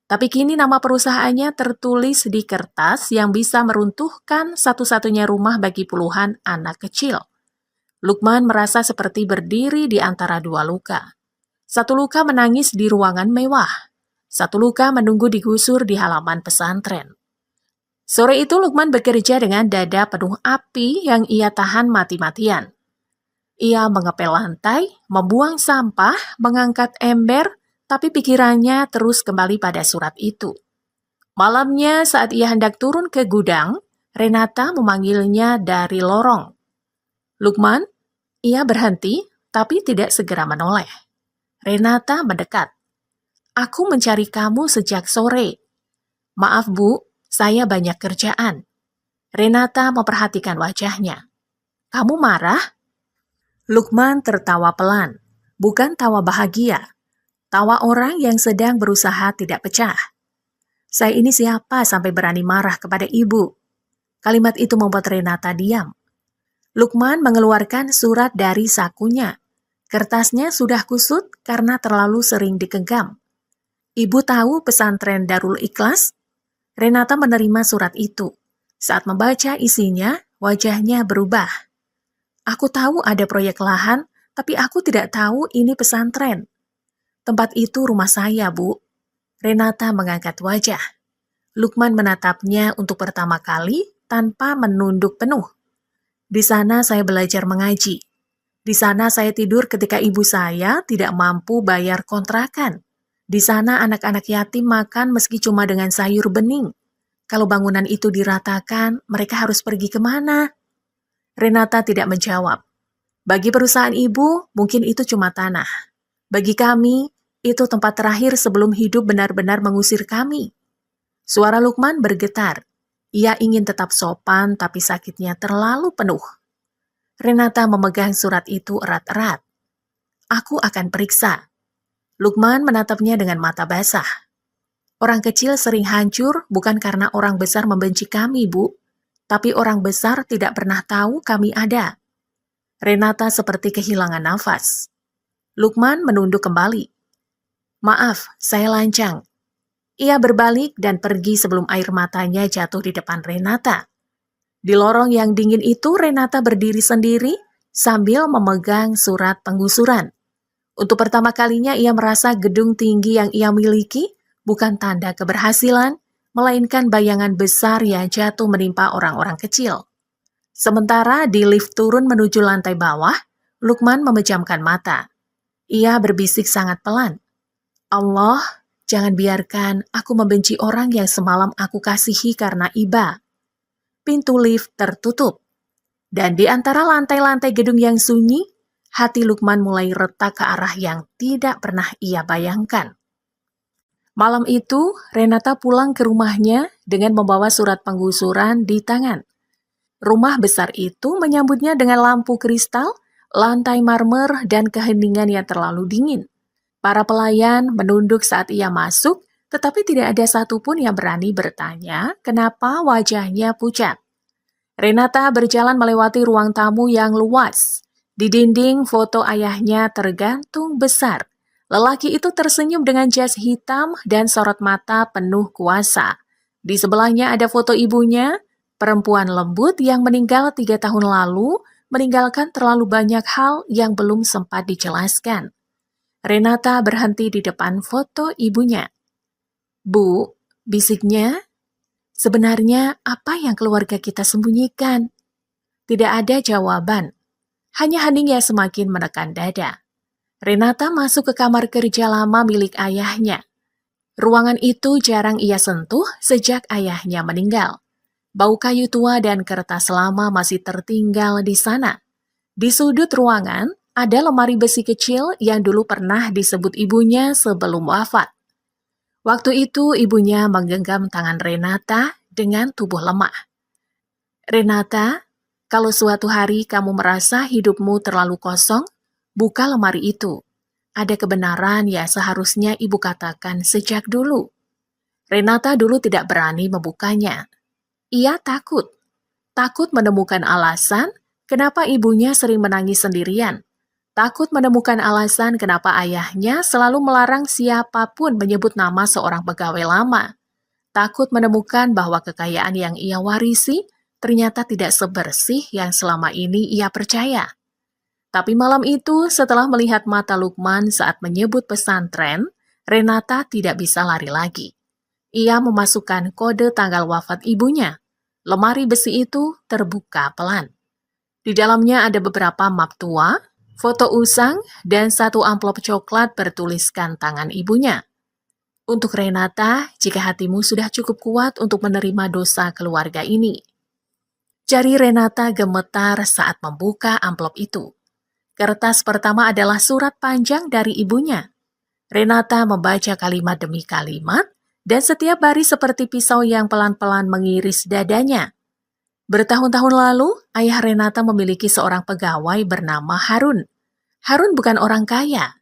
Tapi kini nama perusahaannya tertulis di kertas yang bisa meruntuhkan satu-satunya rumah bagi puluhan anak kecil. Lukman merasa seperti berdiri di antara dua luka. Satu luka menangis di ruangan mewah. Satu luka menunggu digusur di halaman pesantren. Sore itu Lukman bekerja dengan dada penuh api yang ia tahan mati-matian. Ia mengepel lantai, membuang sampah, mengangkat ember, tapi pikirannya terus kembali pada surat itu. Malamnya saat ia hendak turun ke gudang, Renata memanggilnya dari lorong. Lukman, ia berhenti, tapi tidak segera menoleh. Renata mendekat. Aku mencari kamu sejak sore. Maaf Bu, saya banyak kerjaan. Renata memperhatikan wajahnya. Kamu marah? Lukman tertawa pelan, bukan tawa bahagia. Tawa orang yang sedang berusaha tidak pecah. Saya ini siapa sampai berani marah kepada ibu? Kalimat itu membuat Renata diam. Lukman mengeluarkan surat dari sakunya. Kertasnya sudah kusut karena terlalu sering digenggam. Ibu tahu pesantren Darul Ikhlas? Renata menerima surat itu. Saat membaca isinya, wajahnya berubah. Aku tahu ada proyek lahan, tapi aku tidak tahu ini pesantren. Tempat itu rumah saya, Bu. Renata mengangkat wajah. Lukman menatapnya untuk pertama kali tanpa menunduk penuh. Di sana saya belajar mengaji. Di sana saya tidur ketika ibu saya tidak mampu bayar kontrakan. Di sana anak-anak yatim makan meski cuma dengan sayur bening. Kalau bangunan itu diratakan, mereka harus pergi kemana? Renata tidak menjawab. Bagi perusahaan ibu, mungkin itu cuma tanah. Bagi kami, itu tempat terakhir sebelum hidup benar-benar mengusir kami. Suara Lukman bergetar. Ia ingin tetap sopan, tapi sakitnya terlalu penuh. Renata memegang surat itu erat-erat. Aku akan periksa. Lukman menatapnya dengan mata basah. Orang kecil sering hancur bukan karena orang besar membenci kami, Bu. Tapi orang besar tidak pernah tahu kami ada. Renata seperti kehilangan nafas. Lukman menunduk kembali. Maaf, saya lancang. Ia berbalik dan pergi sebelum air matanya jatuh di depan Renata. Di lorong yang dingin itu, Renata berdiri sendiri sambil memegang surat penggusuran. Untuk pertama kalinya ia merasa gedung tinggi yang ia miliki bukan tanda keberhasilan, melainkan bayangan besar yang jatuh menimpa orang-orang kecil. Sementara di lift turun menuju lantai bawah, Lukman memejamkan mata. Ia berbisik sangat pelan. Allah, jangan biarkan aku membenci orang yang semalam aku kasihi karena iba. Pintu lift tertutup. Dan di antara lantai-lantai gedung yang sunyi, hati Lukman mulai retak ke arah yang tidak pernah ia bayangkan. Malam itu, Renata pulang ke rumahnya dengan membawa surat penggusuran di tangan. Rumah besar itu menyambutnya dengan lampu kristal, lantai marmer, dan keheningan yang terlalu dingin. Para pelayan menunduk saat ia masuk, tetapi tidak ada satupun yang berani bertanya kenapa wajahnya pucat. Renata berjalan melewati ruang tamu yang luas. Di dinding, foto ayahnya tergantung besar. Lelaki itu tersenyum dengan jas hitam dan sorot mata penuh kuasa. Di sebelahnya ada foto ibunya, perempuan lembut yang meninggal 3 tahun lalu, meninggalkan terlalu banyak hal yang belum sempat dijelaskan. Renata berhenti di depan foto ibunya. Bu, bisiknya, sebenarnya apa yang keluarga kita sembunyikan? Tidak ada jawaban. Hanya hening yang semakin menekan dada. Renata masuk ke kamar kerja lama milik ayahnya. Ruangan itu jarang ia sentuh sejak ayahnya meninggal. Bau kayu tua dan kertas lama masih tertinggal di sana. Di sudut ruangan, ada lemari besi kecil yang dulu pernah disebut ibunya sebelum wafat. Waktu itu ibunya menggenggam tangan Renata dengan tubuh lemah. Renata, kalau suatu hari kamu merasa hidupmu terlalu kosong, buka lemari itu. Ada kebenaran yang seharusnya ibu katakan sejak dulu. Renata dulu tidak berani membukanya. Ia takut menemukan alasan kenapa ibunya sering menangis sendirian. Takut menemukan alasan kenapa ayahnya selalu melarang siapapun menyebut nama seorang pegawai lama. Takut menemukan bahwa kekayaan yang ia warisi ternyata tidak sebersih yang selama ini ia percaya. Tapi malam itu, setelah melihat mata Lukman saat menyebut pesantren, Renata tidak bisa lari lagi. Ia memasukkan kode tanggal wafat ibunya. Lemari besi itu terbuka pelan. Di dalamnya ada beberapa map tua, foto usang, dan satu amplop coklat bertuliskan tangan ibunya. Untuk Renata, jika hatimu sudah cukup kuat untuk menerima dosa keluarga ini. Jari Renata gemetar saat membuka amplop itu. Kertas pertama adalah surat panjang dari ibunya. Renata membaca kalimat demi kalimat, dan setiap baris seperti pisau yang pelan-pelan mengiris dadanya. Bertahun-tahun lalu, ayah Renata memiliki seorang pegawai bernama Harun. Harun bukan orang kaya.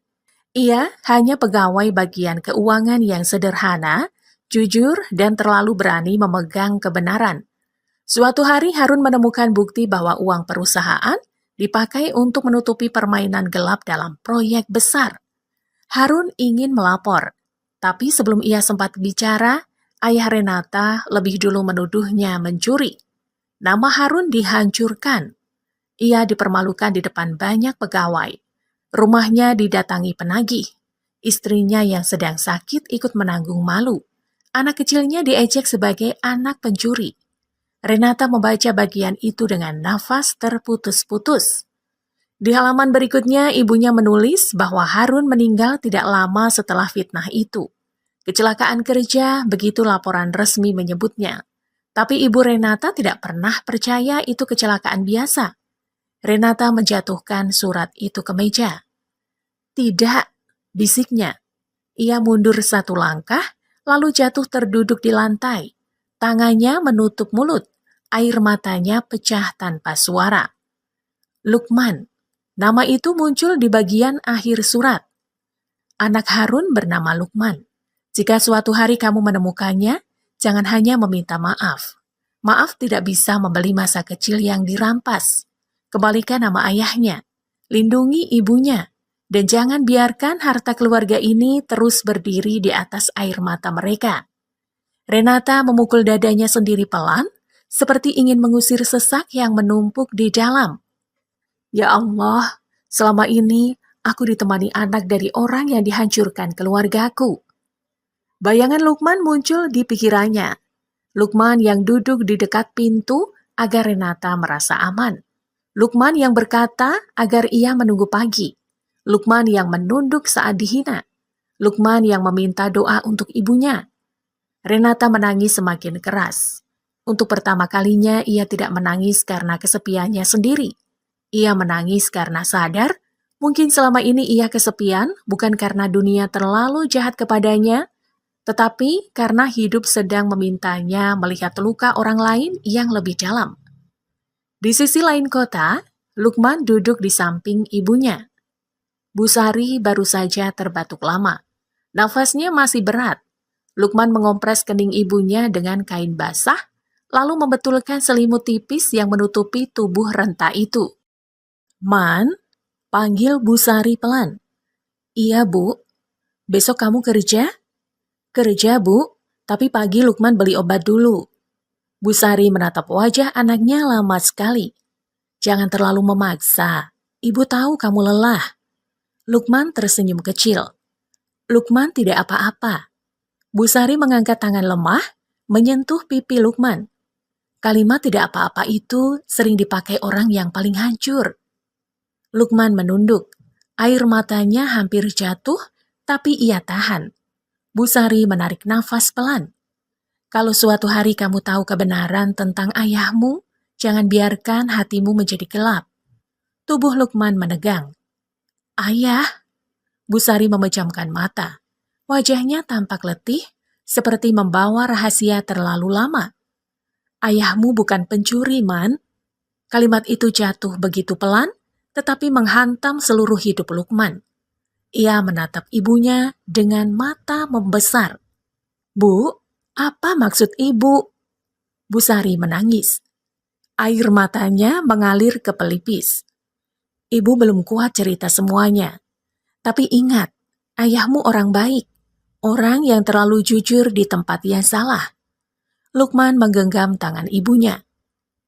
Ia hanya pegawai bagian keuangan yang sederhana, jujur, dan terlalu berani memegang kebenaran. Suatu hari Harun menemukan bukti bahwa uang perusahaan dipakai untuk menutupi permainan gelap dalam proyek besar. Harun ingin melapor, tapi sebelum ia sempat bicara, ayah Renata lebih dulu menuduhnya mencuri. Nama Harun dihancurkan. Ia dipermalukan di depan banyak pegawai. Rumahnya didatangi penagih. Istrinya yang sedang sakit ikut menanggung malu. Anak kecilnya diejek sebagai anak pencuri. Renata membaca bagian itu dengan nafas terputus-putus. Di halaman berikutnya, ibunya menulis bahwa Harun meninggal tidak lama setelah fitnah itu. Kecelakaan kerja, begitu laporan resmi menyebutnya. Tapi ibu Renata tidak pernah percaya itu kecelakaan biasa. Renata menjatuhkan surat itu ke meja. "Tidak," bisiknya. Ia mundur satu langkah, lalu jatuh terduduk di lantai. Tangannya menutup mulut, air matanya pecah tanpa suara. Lukman, nama itu muncul di bagian akhir surat. Anak Harun bernama Lukman. Jika suatu hari kamu menemukannya, jangan hanya meminta maaf. Maaf tidak bisa membeli masa kecil yang dirampas. Kembalikan nama ayahnya, lindungi ibunya, dan jangan biarkan harta keluarga ini terus berdiri di atas air mata mereka. Renata memukul dadanya sendiri pelan, seperti ingin mengusir sesak yang menumpuk di dalam. Ya Allah, selama ini aku ditemani anak dari orang yang dihancurkan keluargaku. Bayangan Lukman muncul di pikirannya. Lukman yang duduk di dekat pintu agar Renata merasa aman. Lukman yang berkata agar ia menunggu pagi. Lukman yang menunduk saat dihina. Lukman yang meminta doa untuk ibunya. Renata menangis semakin keras. Untuk pertama kalinya ia tidak menangis karena kesepiannya sendiri. Ia menangis karena sadar mungkin selama ini ia kesepian bukan karena dunia terlalu jahat kepadanya, tetapi karena hidup sedang memintanya melihat luka orang lain yang lebih dalam. Di sisi lain kota, Lukman duduk di samping ibunya. Bu Sari baru saja terbatuk lama. Nafasnya masih berat. Lukman mengompres kening ibunya dengan kain basah, lalu membetulkan selimut tipis yang menutupi tubuh renta itu. Man, panggil Bu Sari pelan. Iya, Bu. Besok kamu kerja? Kerja, Bu. Tapi pagi Lukman beli obat dulu. Bu Sari menatap wajah anaknya lama sekali. Jangan terlalu memaksa. Ibu tahu kamu lelah. Lukman tersenyum kecil. Lukman tidak apa-apa. Bu Sari mengangkat tangan lemah, menyentuh pipi Lukman. Kalimat tidak apa-apa itu sering dipakai orang yang paling hancur. Lukman menunduk. Air matanya hampir jatuh, tapi ia tahan. Bu Sari menarik nafas pelan. Kalau suatu hari kamu tahu kebenaran tentang ayahmu, jangan biarkan hatimu menjadi gelap. Tubuh Lukman menegang. Ayah, Bu Sari memejamkan mata. Wajahnya tampak letih, seperti membawa rahasia terlalu lama. Ayahmu bukan pencuri, Man. Kalimat itu jatuh begitu pelan, tetapi menghantam seluruh hidup Lukman. Ia menatap ibunya dengan mata membesar. Bu, apa maksud ibu? Bu Sari menangis. Air matanya mengalir ke pelipis. Ibu belum kuat cerita semuanya. Tapi ingat, ayahmu orang baik. Orang yang terlalu jujur di tempat yang salah. Lukman menggenggam tangan ibunya.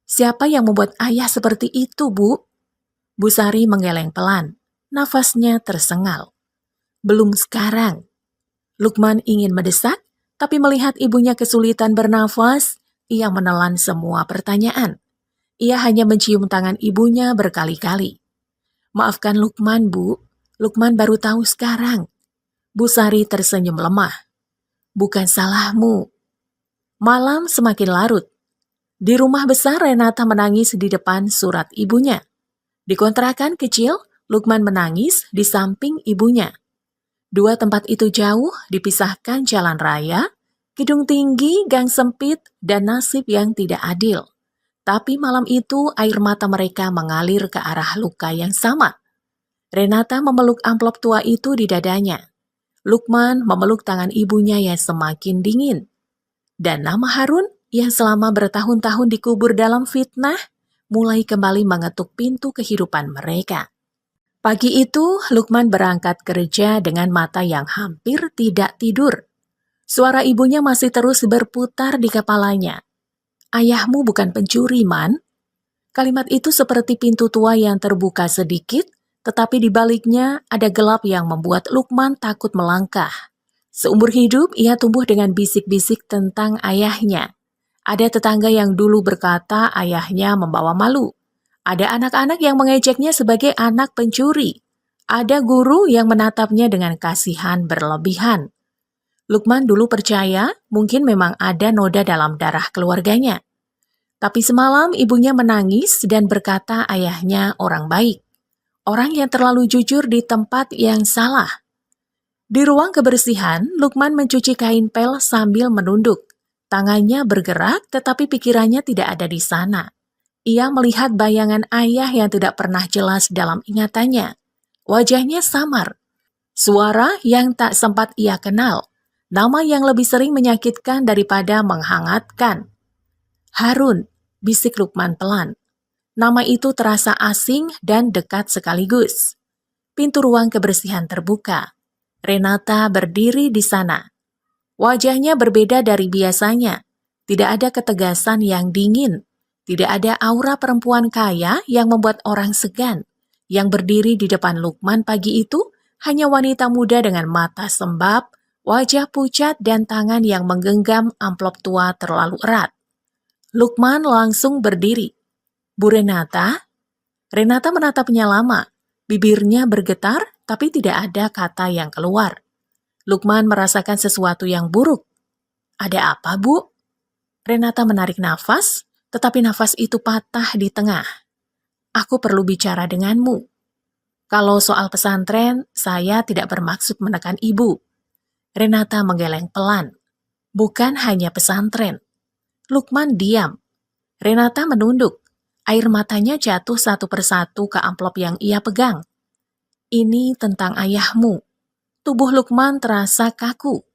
Siapa yang membuat ayah seperti itu, Bu? Bu Sari menggeleng pelan. Nafasnya tersengal. Belum sekarang. Lukman ingin mendesak, tapi melihat ibunya kesulitan bernafas, ia menelan semua pertanyaan. Ia hanya mencium tangan ibunya berkali-kali. Maafkan Lukman, Bu. Lukman baru tahu sekarang. Bu Sari tersenyum lemah. Bukan salahmu. Malam semakin larut. Di rumah besar Renata menangis di depan surat ibunya. Di kontrakan kecil, Lukman menangis di samping ibunya. Dua tempat itu jauh, dipisahkan jalan raya, gedung tinggi, gang sempit, dan nasib yang tidak adil. Tapi malam itu air mata mereka mengalir ke arah luka yang sama. Renata memeluk amplop tua itu di dadanya. Lukman memeluk tangan ibunya yang semakin dingin. Dan nama Harun yang selama bertahun-tahun dikubur dalam fitnah mulai kembali mengetuk pintu kehidupan mereka. Pagi itu, Lukman berangkat kerja dengan mata yang hampir tidak tidur. Suara ibunya masih terus berputar di kepalanya. "Ayahmu bukan pencuri, Man." Kalimat itu seperti pintu tua yang terbuka sedikit, tetapi di baliknya ada gelap yang membuat Lukman takut melangkah. Seumur hidup, ia tumbuh dengan bisik-bisik tentang ayahnya. Ada tetangga yang dulu berkata ayahnya membawa malu. Ada anak-anak yang mengejeknya sebagai anak pencuri. Ada guru yang menatapnya dengan kasihan berlebihan. Lukman dulu percaya mungkin memang ada noda dalam darah keluarganya. Tapi semalam ibunya menangis dan berkata ayahnya orang baik. Orang yang terlalu jujur di tempat yang salah. Di ruang kebersihan, Lukman mencuci kain pel sambil menunduk. Tangannya bergerak tetapi pikirannya tidak ada di sana. Ia melihat bayangan ayah yang tidak pernah jelas dalam ingatannya. Wajahnya samar. Suara yang tak sempat ia kenal. Nama yang lebih sering menyakitkan daripada menghangatkan. "Harun," bisik Lukman pelan. Nama itu terasa asing dan dekat sekaligus. Pintu ruang kebersihan terbuka. Renata berdiri di sana. Wajahnya berbeda dari biasanya. Tidak ada ketegasan yang dingin. Tidak ada aura perempuan kaya yang membuat orang segan. Yang berdiri di depan Lukman pagi itu hanya wanita muda dengan mata sembab, wajah pucat dan tangan yang menggenggam amplop tua terlalu erat. Lukman langsung berdiri. "Bu Renata?" Renata menatapnya lama. Bibirnya bergetar tapi tidak ada kata yang keluar. Lukman merasakan sesuatu yang buruk. "Ada apa, Bu?" Renata menarik nafas, tetapi nafas itu patah di tengah. "Aku perlu bicara denganmu. Kalau soal pesantren, saya tidak bermaksud menekan ibu." Renata menggeleng pelan. "Bukan hanya pesantren." Lukman diam. Renata menunduk. Air matanya jatuh satu persatu ke amplop yang ia pegang. "Ini tentang ayahmu." Tubuh Lukman terasa kaku.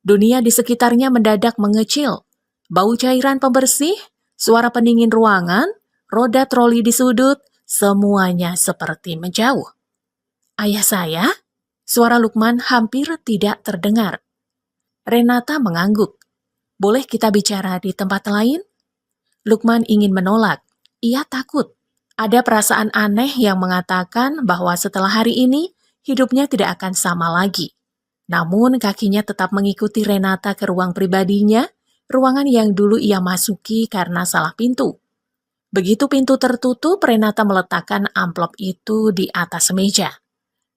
Dunia di sekitarnya mendadak mengecil. Bau cairan pembersih, suara pendingin ruangan, roda troli di sudut, semuanya seperti menjauh. "Ayah saya?" Suara Lukman hampir tidak terdengar. Renata mengangguk. "Boleh kita bicara di tempat lain?" Lukman ingin menolak. Ia takut. Ada perasaan aneh yang mengatakan bahwa setelah hari ini, hidupnya tidak akan sama lagi. Namun kakinya tetap mengikuti Renata ke ruang pribadinya, ruangan yang dulu ia masuki karena salah pintu. Begitu pintu tertutup, Renata meletakkan amplop itu di atas meja.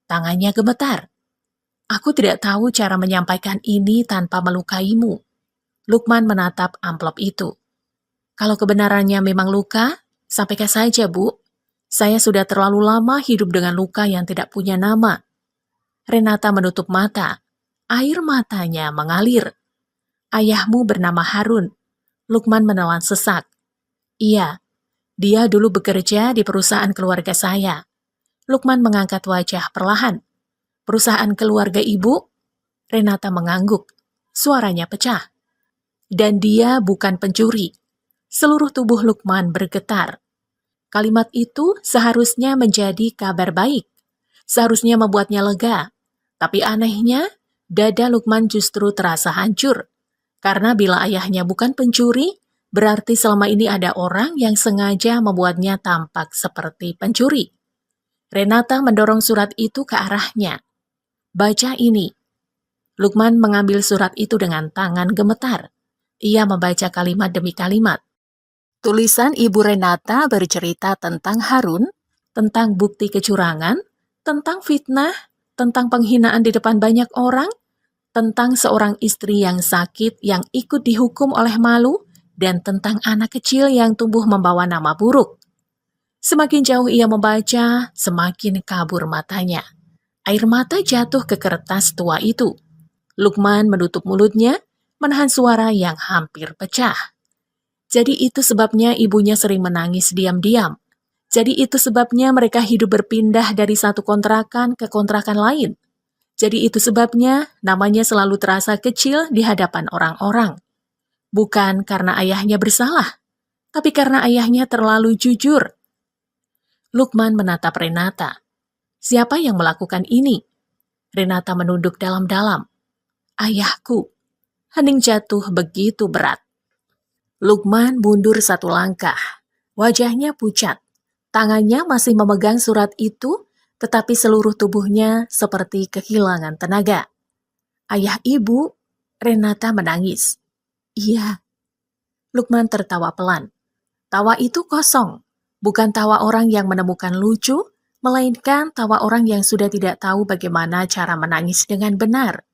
Tangannya gemetar. "Aku tidak tahu cara menyampaikan ini tanpa melukaimu." Lukman menatap amplop itu. "Kalau kebenarannya memang luka, sampaikan saja, Bu. Saya sudah terlalu lama hidup dengan luka yang tidak punya nama." Renata menutup mata. Air matanya mengalir. "Ayahmu bernama Harun." Lukman menelan sesak. "Iya, dia dulu bekerja di perusahaan keluarga saya." Lukman mengangkat wajah perlahan. "Perusahaan keluarga ibu?" Renata mengangguk. Suaranya pecah. "Dan dia bukan pencuri." Seluruh tubuh Lukman bergetar. Kalimat itu seharusnya menjadi kabar baik. Seharusnya membuatnya lega. Tapi anehnya, dada Lukman justru terasa hancur. Karena bila ayahnya bukan pencuri, berarti selama ini ada orang yang sengaja membuatnya tampak seperti pencuri. Renata mendorong surat itu ke arahnya. "Baca ini." Lukman mengambil surat itu dengan tangan gemetar. Ia membaca kalimat demi kalimat. Tulisan Ibu Renata bercerita tentang Harun, tentang bukti kecurangan, tentang fitnah, tentang penghinaan di depan banyak orang, tentang seorang istri yang sakit yang ikut dihukum oleh malu, dan tentang anak kecil yang tumbuh membawa nama buruk. Semakin jauh ia membaca, semakin kabur matanya. Air mata jatuh ke kertas tua itu. Lukman menutup mulutnya, menahan suara yang hampir pecah. Jadi itu sebabnya ibunya sering menangis diam-diam. Jadi itu sebabnya mereka hidup berpindah dari satu kontrakan ke kontrakan lain. Jadi itu sebabnya namanya selalu terasa kecil di hadapan orang-orang. Bukan karena ayahnya bersalah, tapi karena ayahnya terlalu jujur. Lukman menatap Renata. Siapa yang melakukan ini? Renata menunduk dalam-dalam. Ayahku. Hening jatuh begitu berat. Lukman mundur satu langkah. Wajahnya pucat. Tangannya masih memegang surat itu, tetapi seluruh tubuhnya seperti kehilangan tenaga. Ayah ibu, Renata menangis. Iya. Lukman tertawa pelan. Tawa itu kosong. Bukan tawa orang yang menemukan lucu, melainkan tawa orang yang sudah tidak tahu bagaimana cara menangis dengan benar.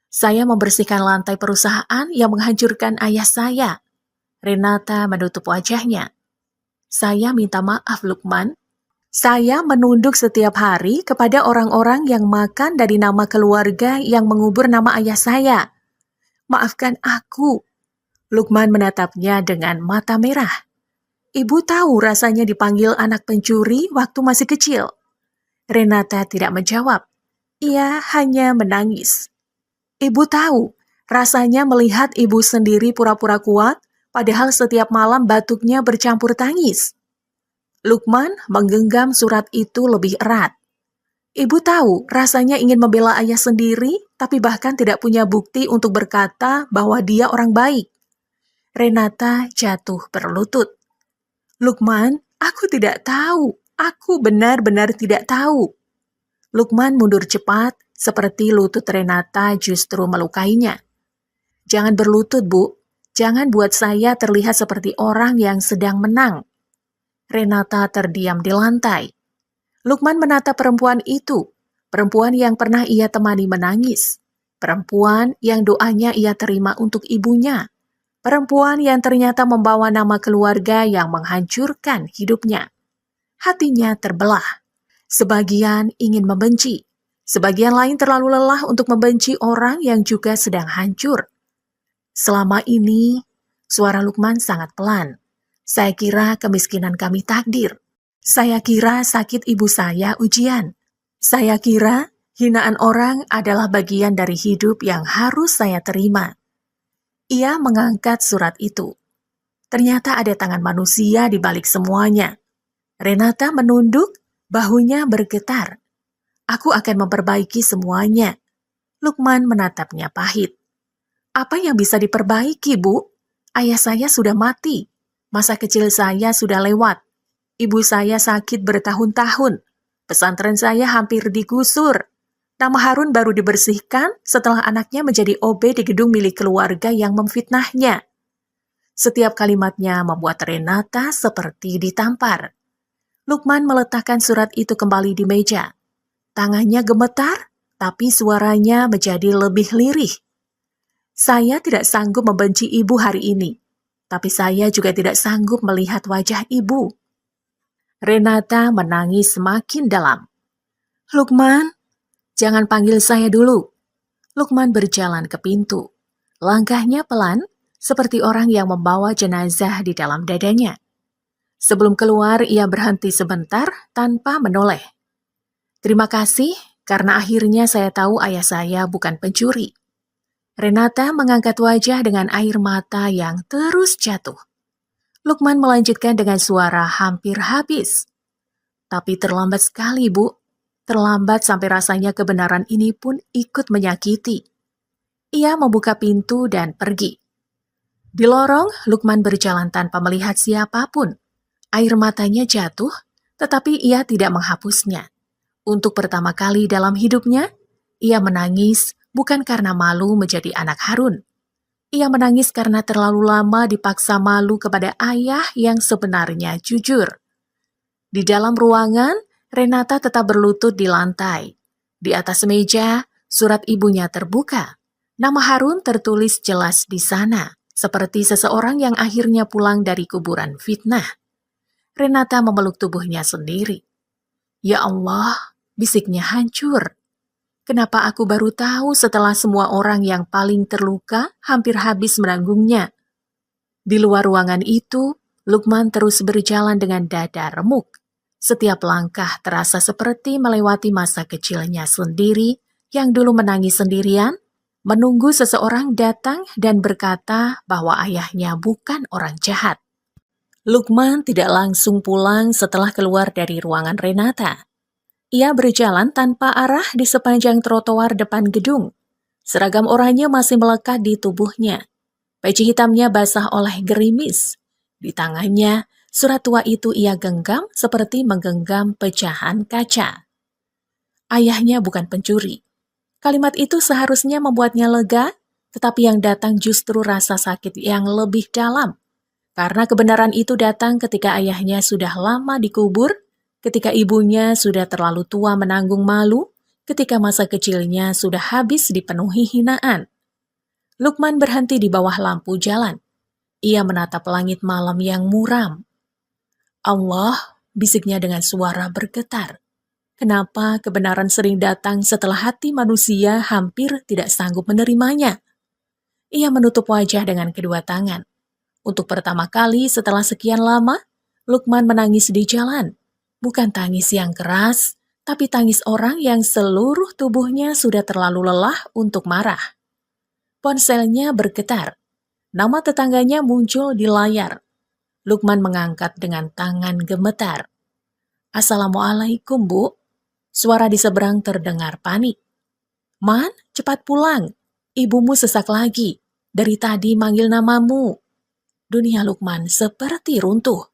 Saya membersihkan lantai perusahaan yang menghancurkan ayah saya. Renata menutup wajahnya. Saya minta maaf, Lukman. Saya menunduk setiap hari kepada orang-orang yang makan dari nama keluarga yang mengubur nama ayah saya. Maafkan aku. Lukman menatapnya dengan mata merah. Ibu tahu rasanya dipanggil anak pencuri waktu masih kecil. Renata tidak menjawab. Ia hanya menangis. Ibu tahu rasanya melihat ibu sendiri pura-pura kuat, padahal setiap malam batuknya bercampur tangis. Lukman menggenggam surat itu lebih erat. Ibu tahu rasanya ingin membela ayah sendiri, tapi bahkan tidak punya bukti untuk berkata bahwa dia orang baik. Renata jatuh berlutut. Lukman, aku tidak tahu. Aku benar-benar tidak tahu. Lukman mundur cepat, seperti lutut Renata justru melukainya. Jangan berlutut, Bu. Jangan buat saya terlihat seperti orang yang sedang menang. Renata terdiam di lantai. Lukman menatap perempuan itu, perempuan yang pernah ia temani menangis, perempuan yang doanya ia terima untuk ibunya, perempuan yang ternyata membawa nama keluarga yang menghancurkan hidupnya. Hatinya terbelah. Sebagian ingin membenci, sebagian lain terlalu lelah untuk membenci orang yang juga sedang hancur. Selama ini, suara Lukman sangat pelan. Saya kira kemiskinan kami takdir. Saya kira sakit ibu saya ujian. Saya kira hinaan orang adalah bagian dari hidup yang harus saya terima. Ia mengangkat surat itu. Ternyata ada tangan manusia di balik semuanya. Renata menunduk, bahunya bergetar. Aku akan memperbaiki semuanya. Lukman menatapnya pahit. Apa yang bisa diperbaiki, Bu? Ayah saya sudah mati. Masa kecil saya sudah lewat. Ibu saya sakit bertahun-tahun. Pesantren saya hampir digusur. Nama Harun baru dibersihkan setelah anaknya menjadi OB di gedung milik keluarga yang memfitnahnya. Setiap kalimatnya membuat Renata seperti ditampar. Lukman meletakkan surat itu kembali di meja. Tangannya gemetar, tapi suaranya menjadi lebih lirih. Saya tidak sanggup membenci ibu hari ini, tapi saya juga tidak sanggup melihat wajah ibu. Renata menangis semakin dalam. Lukman, jangan panggil saya dulu. Lukman berjalan ke pintu. Langkahnya pelan, seperti orang yang membawa jenazah di dalam dadanya. Sebelum keluar, ia berhenti sebentar tanpa menoleh. Terima kasih, karena akhirnya saya tahu ayah saya bukan pencuri. Renata mengangkat wajah dengan air mata yang terus jatuh. Lukman melanjutkan dengan suara hampir habis. Tapi terlambat sekali, Bu. Terlambat sampai rasanya kebenaran ini pun ikut menyakiti. Ia membuka pintu dan pergi. Di lorong, Lukman berjalan tanpa melihat siapapun. Air matanya jatuh, tetapi ia tidak menghapusnya. Untuk pertama kali dalam hidupnya, ia menangis bukan karena malu menjadi anak Harun. Ia menangis karena terlalu lama dipaksa malu kepada ayah yang sebenarnya jujur. Di dalam ruangan, Renata tetap berlutut di lantai. Di atas meja, surat ibunya terbuka. Nama Harun tertulis jelas di sana, seperti seseorang yang akhirnya pulang dari kuburan fitnah. Renata memeluk tubuhnya sendiri. Ya Allah, bisiknya hancur. Kenapa aku baru tahu setelah semua orang yang paling terluka hampir habis menanggungnya? Di luar ruangan itu, Lukman terus berjalan dengan dada remuk. Setiap langkah terasa seperti melewati masa kecilnya sendiri yang dulu menangis sendirian, menunggu seseorang datang dan berkata bahwa ayahnya bukan orang jahat. Lukman tidak langsung pulang setelah keluar dari ruangan Renata. Ia berjalan tanpa arah di sepanjang trotoar depan gedung. Seragam oranye masih melekat di tubuhnya. Peci hitamnya basah oleh gerimis. Di tangannya, surat tua itu ia genggam seperti menggenggam pecahan kaca. Ayahnya bukan pencuri. Kalimat itu seharusnya membuatnya lega, tetapi yang datang justru rasa sakit yang lebih dalam. Karena kebenaran itu datang ketika ayahnya sudah lama dikubur, ketika ibunya sudah terlalu tua menanggung malu, ketika masa kecilnya sudah habis dipenuhi hinaan. Lukman berhenti di bawah lampu jalan. Ia menatap langit malam yang muram. Allah, bisiknya dengan suara bergetar. Kenapa kebenaran sering datang setelah hati manusia hampir tidak sanggup menerimanya? Ia menutup wajah dengan kedua tangan. Untuk pertama kali setelah sekian lama, Lukman menangis di jalan. Bukan tangis yang keras, tapi tangis orang yang seluruh tubuhnya sudah terlalu lelah untuk marah. Ponselnya bergetar. Nama tetangganya muncul di layar. Lukman mengangkat dengan tangan gemetar. "Assalamualaikum, Bu." Suara di seberang terdengar panik. "Man, cepat pulang. Ibumu sesak lagi. Dari tadi manggil namamu." Dunia Lukman seperti runtuh.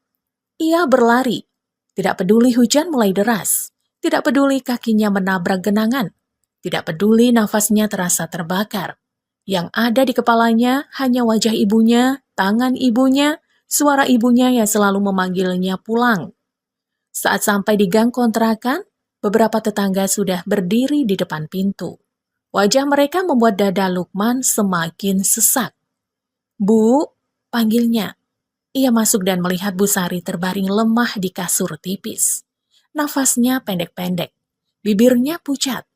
Ia berlari. Tidak peduli hujan mulai deras. Tidak peduli kakinya menabrak genangan. Tidak peduli nafasnya terasa terbakar. Yang ada di kepalanya hanya wajah ibunya, tangan ibunya, suara ibunya yang selalu memanggilnya pulang. Saat sampai di gang kontrakan, beberapa tetangga sudah berdiri di depan pintu. Wajah mereka membuat dada Lukman semakin sesak. "Bu," panggilnya. Ia masuk dan melihat Bu Sari terbaring lemah di kasur tipis. Nafasnya pendek-pendek, bibirnya pucat.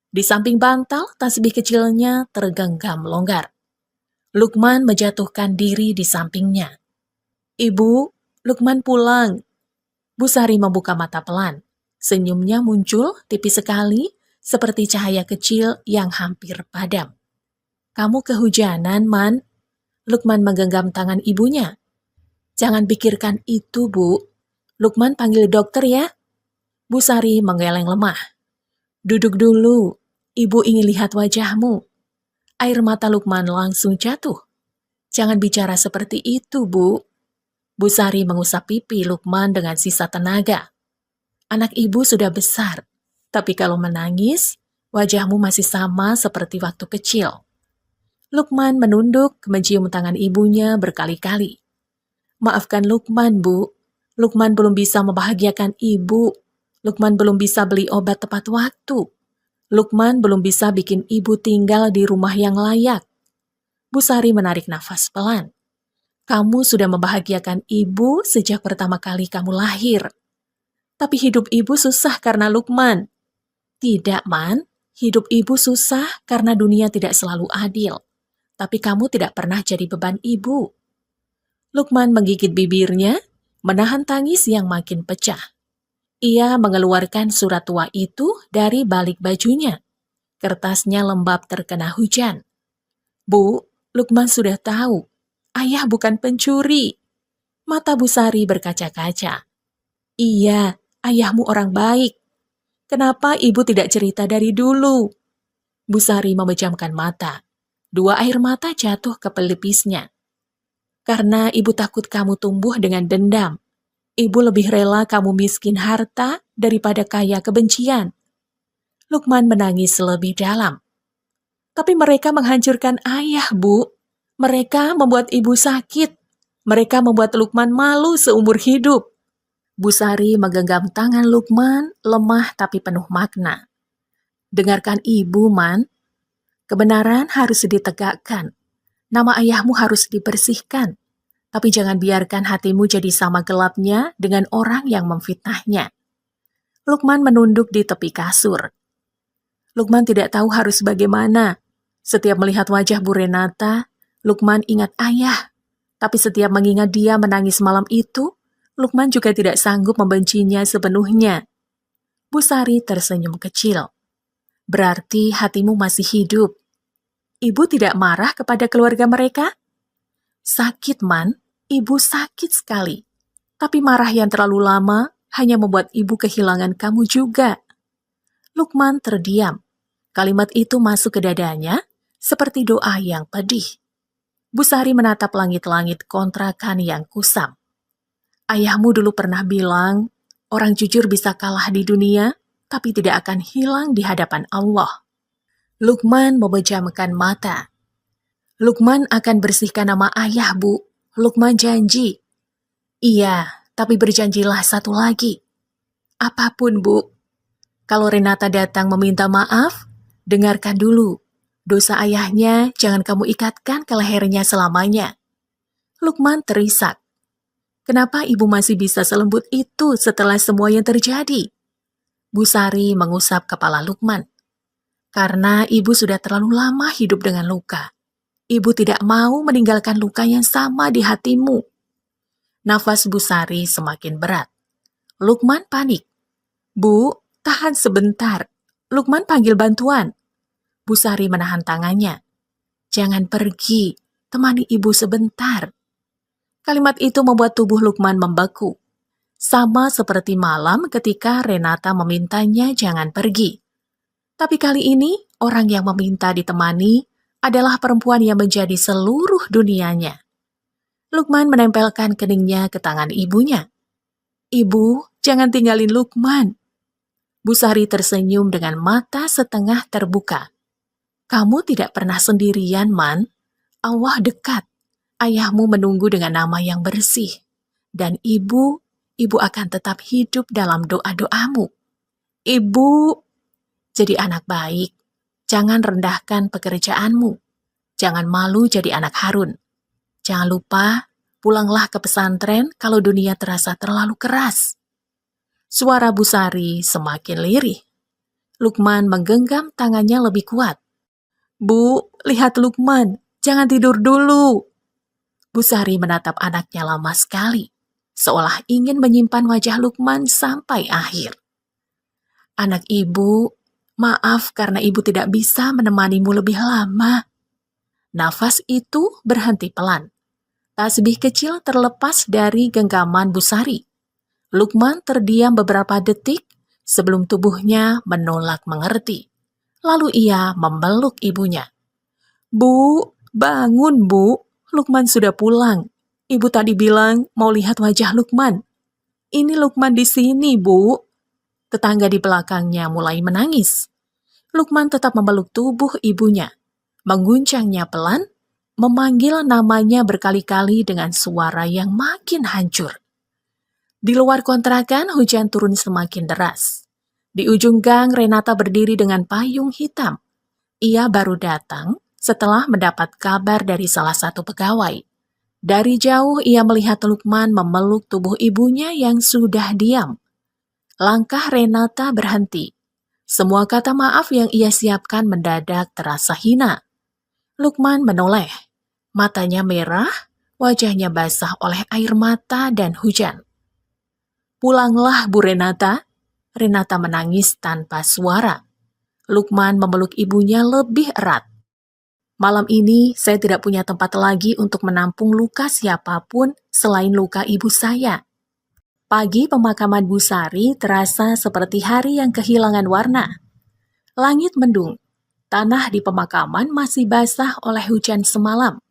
Di samping bantal, tasbih kecilnya tergenggam longgar. Lukman menjatuhkan diri di sampingnya. "Ibu, Lukman pulang." Bu Sari membuka mata pelan. Senyumnya muncul tipis sekali, seperti cahaya kecil yang hampir padam. "Kamu kehujanan, Man." Lukman menggenggam tangan ibunya. "Jangan pikirkan itu, Bu. Lukman panggil dokter ya." Bu Sari menggeleng lemah. "Duduk dulu. Ibu ingin lihat wajahmu." Air mata Lukman langsung jatuh. "Jangan bicara seperti itu, Bu." Bu Sari mengusap pipi Lukman dengan sisa tenaga. "Anak ibu sudah besar, tapi kalau menangis, wajahmu masih sama seperti waktu kecil." Lukman menunduk mencium tangan ibunya berkali-kali. "Maafkan Lukman, Bu. Lukman belum bisa membahagiakan ibu. Lukman belum bisa beli obat tepat waktu. Lukman belum bisa bikin ibu tinggal di rumah yang layak." Bu Sari menarik nafas pelan. "Kamu sudah membahagiakan ibu sejak pertama kali kamu lahir. Tapi hidup ibu susah karena Lukman." "Tidak, Man. Hidup ibu susah karena dunia tidak selalu adil. Tapi kamu tidak pernah jadi beban ibu." Lukman menggigit bibirnya, menahan tangis yang makin pecah. Ia mengeluarkan surat tua itu dari balik bajunya. Kertasnya lembab terkena hujan. "Bu, Lukman sudah tahu. Ayah bukan pencuri." Mata Bu Sari berkaca-kaca. "Iya, ayahmu orang baik. Kenapa ibu tidak cerita dari dulu?" Bu Sari memejamkan mata. Dua air mata jatuh ke pelipisnya. "Karena ibu takut kamu tumbuh dengan dendam. Ibu lebih rela kamu miskin harta daripada kaya kebencian." Lukman menangis lebih dalam. "Tapi mereka menghancurkan ayah, Bu. Mereka membuat ibu sakit. Mereka membuat Lukman malu seumur hidup." Bu Sari menggenggam tangan Lukman, lemah tapi penuh makna. "Dengarkan ibu, Man. Kebenaran harus ditegakkan. Nama ayahmu harus dibersihkan. Tapi jangan biarkan hatimu jadi sama gelapnya dengan orang yang memfitnahnya." Lukman menunduk di tepi kasur. Lukman tidak tahu harus bagaimana. Setiap melihat wajah Bu Renata, Lukman ingat ayah. Tapi setiap mengingat dia menangis malam itu, Lukman juga tidak sanggup membencinya sepenuhnya. Bu Sari tersenyum kecil. Berarti hatimu masih hidup. Ibu tidak marah kepada keluarga mereka? Sakit, Man. Ibu sakit sekali. Tapi marah yang terlalu lama hanya membuat ibu kehilangan kamu juga. Lukman terdiam. Kalimat itu masuk ke dadanya seperti doa yang pedih. Bu Sari menatap langit-langit kontrakan yang kusam. Ayahmu dulu pernah bilang, orang jujur bisa kalah di dunia, tapi tidak akan hilang di hadapan Allah. Lukman memejamkan mata. Lukman akan bersihkan nama ayah, Bu. Lukman janji. Iya, tapi berjanjilah satu lagi. Apapun, Bu. Kalau Renata datang meminta maaf, dengarkan dulu. Dosa ayahnya jangan kamu ikatkan ke lehernya selamanya. Lukman terisak. Kenapa ibu masih bisa selembut itu setelah semua yang terjadi? Bu Sari mengusap kepala Lukman. Karena ibu sudah terlalu lama hidup dengan luka. Ibu tidak mau meninggalkan luka yang sama di hatimu. Nafas Bu Sari semakin berat. Lukman panik. Bu, tahan sebentar. Lukman panggil bantuan. Bu Sari menahan tangannya. Jangan pergi, temani ibu sebentar. Kalimat itu membuat tubuh Lukman membeku. Sama seperti malam ketika Renata memintanya jangan pergi. Tapi kali ini, orang yang meminta ditemani adalah perempuan yang menjadi seluruh dunianya. Lukman menempelkan keningnya ke tangan ibunya. Ibu, jangan tinggalin Lukman. Bu Sari tersenyum dengan mata setengah terbuka. Kamu tidak pernah sendirian, Man. Allah dekat. Ayahmu menunggu dengan nama yang bersih. Dan ibu akan tetap hidup dalam doa-doamu. Ibu, jadi anak baik. Jangan rendahkan pekerjaanmu. Jangan malu jadi anak Harun. Jangan lupa, pulanglah ke pesantren kalau dunia terasa terlalu keras. Suara Bu Sari semakin lirih. Lukman menggenggam tangannya lebih kuat. Bu, lihat Lukman, jangan tidur dulu. Bu Sari menatap anaknya lama sekali, seolah ingin menyimpan wajah Lukman sampai akhir. Anak ibu, maaf karena ibu tidak bisa menemanimu lebih lama. Nafas itu berhenti pelan. Tasbih kecil terlepas dari genggaman Bu Sari. Lukman terdiam beberapa detik sebelum tubuhnya menolak mengerti. Lalu ia memeluk ibunya. Bu, bangun Bu, Lukman sudah pulang. Ibu tadi bilang mau lihat wajah Lukman. Ini Lukman di sini, Bu. Tetangga di belakangnya mulai menangis. Lukman tetap memeluk tubuh ibunya, mengguncangnya pelan, memanggil namanya berkali-kali dengan suara yang makin hancur. Di luar kontrakan, hujan turun semakin deras. Di ujung gang, Renata berdiri dengan payung hitam. Ia baru datang setelah mendapat kabar dari salah satu pegawai. Dari jauh, ia melihat Lukman memeluk tubuh ibunya yang sudah diam. Langkah Renata berhenti. Semua kata maaf yang ia siapkan mendadak terasa hina. Lukman menoleh. Matanya merah, wajahnya basah oleh air mata dan hujan. Pulanglah, Bu Renata. Renata menangis tanpa suara. Lukman memeluk ibunya lebih erat. Malam ini saya tidak punya tempat lagi untuk menampung luka siapapun selain luka ibu saya. Pagi pemakaman Bu Sari terasa seperti hari yang kehilangan warna. Langit mendung. Tanah di pemakaman masih basah oleh hujan semalam.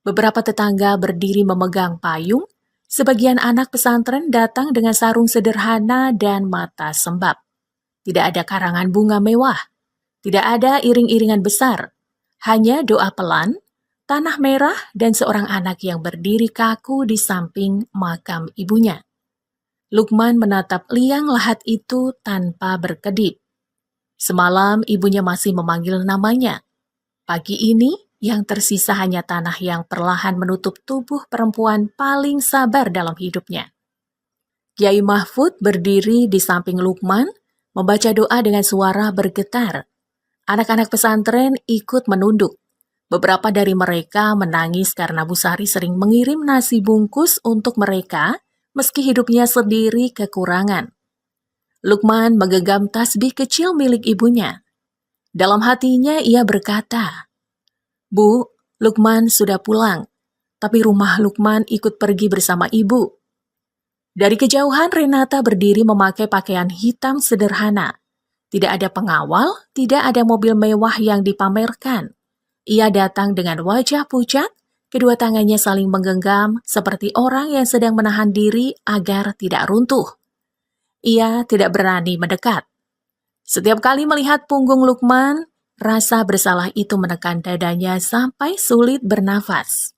Beberapa tetangga berdiri memegang payung. Sebagian anak pesantren datang dengan sarung sederhana dan mata sembab. Tidak ada karangan bunga mewah. Tidak ada iring-iringan besar. Hanya doa pelan, tanah merah, dan seorang anak yang berdiri kaku di samping makam ibunya. Lukman menatap liang lahat itu tanpa berkedip. Semalam ibunya masih memanggil namanya. Pagi ini, yang tersisa hanya tanah yang perlahan menutup tubuh perempuan paling sabar dalam hidupnya. Kiai Mahfud berdiri di samping Lukman, membaca doa dengan suara bergetar. Anak-anak pesantren ikut menunduk. Beberapa dari mereka menangis karena Bu Sari sering mengirim nasi bungkus untuk mereka, meski hidupnya sendiri kekurangan. Lukman menggenggam tasbih kecil milik ibunya. Dalam hatinya ia berkata, "Bu, Lukman sudah pulang, tapi rumah Lukman ikut pergi bersama ibu." Dari kejauhan Renata berdiri memakai pakaian hitam sederhana. Tidak ada pengawal, tidak ada mobil mewah yang dipamerkan. Ia datang dengan wajah pucat, kedua tangannya saling menggenggam seperti orang yang sedang menahan diri agar tidak runtuh. Ia tidak berani mendekat. Setiap kali melihat punggung Lukman, rasa bersalah itu menekan dadanya sampai sulit bernafas.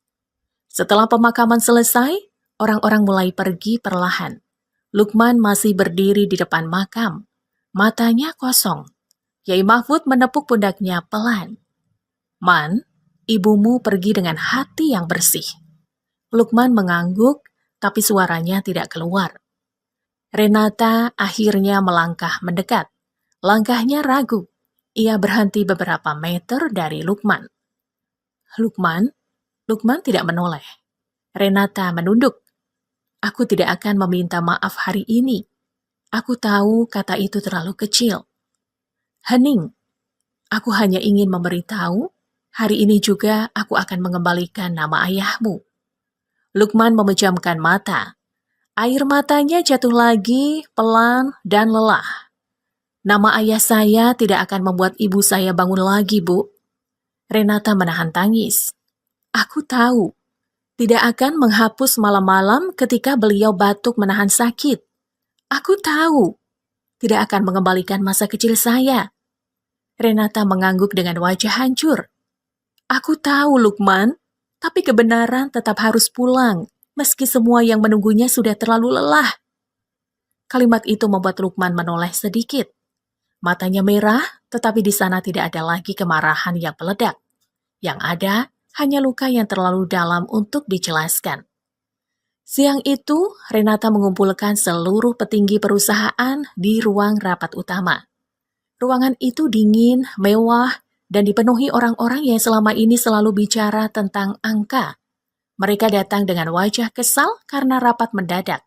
Setelah pemakaman selesai, orang-orang mulai pergi perlahan. Lukman masih berdiri di depan makam. Matanya kosong. Kiai Mahfud menepuk pundaknya pelan. "Man, ibumu pergi dengan hati yang bersih." Lukman mengangguk, tapi suaranya tidak keluar. Renata akhirnya melangkah mendekat. Langkahnya ragu. Ia berhenti beberapa meter dari Lukman. "Lukman?" Lukman tidak menoleh. Renata menunduk. "Aku tidak akan meminta maaf hari ini. Aku tahu kata itu terlalu kecil." "Hening, aku hanya ingin memberitahu, hari ini juga aku akan mengembalikan nama ayahmu." Lukman memejamkan mata. Air matanya jatuh lagi, pelan dan lelah. "Nama ayah saya tidak akan membuat ibu saya bangun lagi, Bu." Renata menahan tangis. "Aku tahu, tidak akan menghapus malam-malam ketika beliau batuk menahan sakit. Aku tahu, tidak akan mengembalikan masa kecil saya." Renata mengangguk dengan wajah hancur. "Aku tahu, Lukman, tapi kebenaran tetap harus pulang, meski semua yang menunggunya sudah terlalu lelah." Kalimat itu membuat Lukman menoleh sedikit. Matanya merah, tetapi di sana tidak ada lagi kemarahan yang meledak. Yang ada hanya luka yang terlalu dalam untuk dijelaskan. Siang itu, Renata mengumpulkan seluruh petinggi perusahaan di ruang rapat utama. Ruangan itu dingin, mewah, dan dipenuhi orang-orang yang selama ini selalu bicara tentang angka. Mereka datang dengan wajah kesal karena rapat mendadak.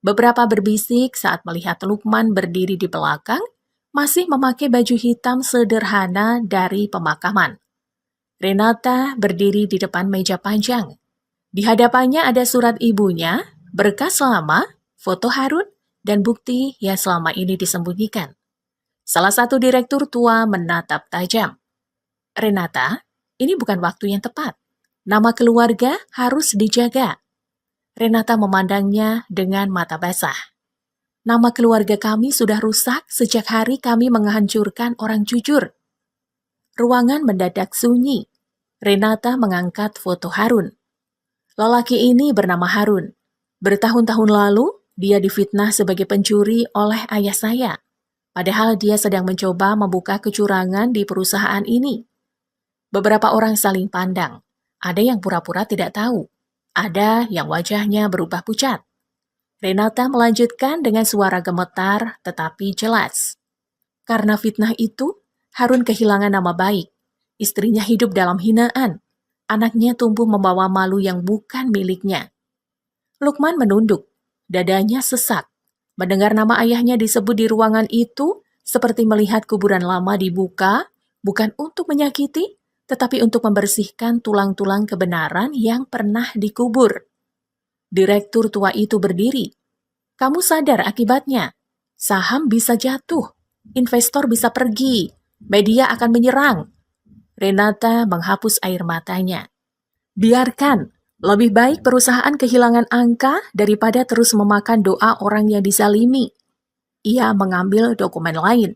Beberapa berbisik saat melihat Lukman berdiri di belakang, masih memakai baju hitam sederhana dari pemakaman. Renata berdiri di depan meja panjang. Di hadapannya ada surat ibunya, berkas lama, foto Harun, dan bukti yang selama ini disembunyikan. Salah satu direktur tua menatap tajam. "Renata, ini bukan waktu yang tepat. Nama keluarga harus dijaga." Renata memandangnya dengan mata basah. "Nama keluarga kami sudah rusak sejak hari kami menghancurkan orang jujur." Ruangan mendadak sunyi. Renata mengangkat foto Harun. Lelaki ini bernama Harun. Bertahun-tahun lalu, dia difitnah sebagai pencuri oleh ayah saya. Padahal dia sedang mencoba membuka kecurangan di perusahaan ini. Beberapa orang saling pandang. Ada yang pura-pura tidak tahu. Ada yang wajahnya berubah pucat. Renata melanjutkan dengan suara gemetar tetapi jelas. Karena fitnah itu, Harun kehilangan nama baik. Istrinya hidup dalam hinaan. Anaknya tumbuh membawa malu yang bukan miliknya. Lukman menunduk. Dadanya sesak. Mendengar nama ayahnya disebut di ruangan itu, seperti melihat kuburan lama dibuka, bukan untuk menyakiti, tetapi untuk membersihkan tulang-tulang kebenaran yang pernah dikubur. Direktur tua itu berdiri. "Kamu sadar akibatnya? Saham bisa jatuh, investor bisa pergi, media akan menyerang." Renata menghapus air matanya. "Biarkan, lebih baik perusahaan kehilangan angka daripada terus memakan doa orang yang dizalimi." Ia mengambil dokumen lain.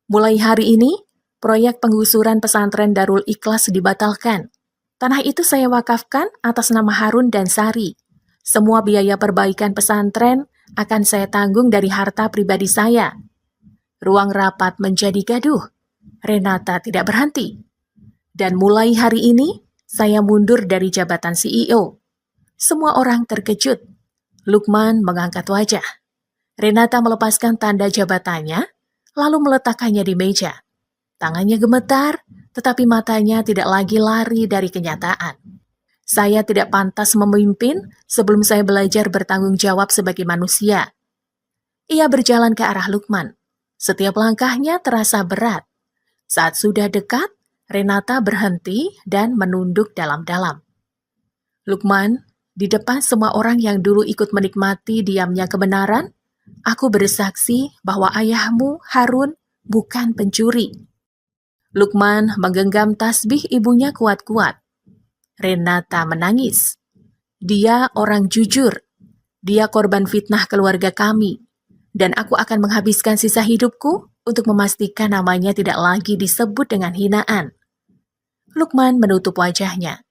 "Mulai hari ini, proyek penggusuran pesantren Darul Ikhlas dibatalkan. Tanah itu saya wakafkan atas nama Harun dan Sari. Semua biaya perbaikan pesantren akan saya tanggung dari harta pribadi saya." Ruang rapat menjadi gaduh. Renata tidak berhenti. "Dan mulai hari ini, saya mundur dari jabatan CEO." Semua orang terkejut. Lukman mengangkat wajah. Renata melepaskan tanda jabatannya, lalu meletakkannya di meja. Tangannya gemetar, tetapi matanya tidak lagi lari dari kenyataan. Saya tidak pantas memimpin sebelum saya belajar bertanggung jawab sebagai manusia. Ia berjalan ke arah Lukman. Setiap langkahnya terasa berat. Saat sudah dekat, Renata berhenti dan menunduk dalam-dalam. Lukman, di depan semua orang yang dulu ikut menikmati diamnya kebenaran, aku bersaksi bahwa ayahmu, Harun, bukan pencuri. Lukman menggenggam tasbih ibunya kuat-kuat. Renata menangis. Dia orang jujur. Dia korban fitnah keluarga kami. Dan aku akan menghabiskan sisa hidupku untuk memastikan namanya tidak lagi disebut dengan hinaan. Lukman menutup wajahnya.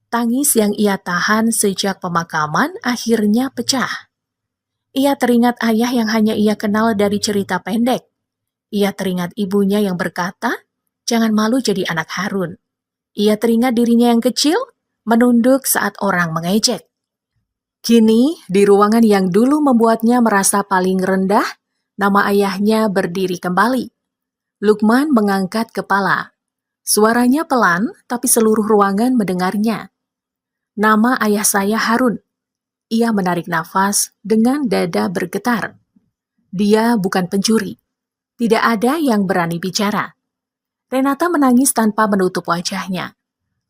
Tangis yang ia tahan sejak pemakaman akhirnya pecah. Ia teringat ayah yang hanya ia kenal dari cerita pendek. Ia teringat ibunya yang berkata, "Jangan malu jadi anak Harun." Ia teringat dirinya yang kecil, menunduk saat orang mengejek. Kini, di ruangan yang dulu membuatnya merasa paling rendah, nama ayahnya berdiri kembali. Lukman mengangkat kepala. Suaranya pelan, tapi seluruh ruangan mendengarnya. "Nama ayah saya Harun." Ia menarik nafas dengan dada bergetar. Dia bukan pencuri. Tidak ada yang berani bicara. Renata menangis tanpa menutup wajahnya.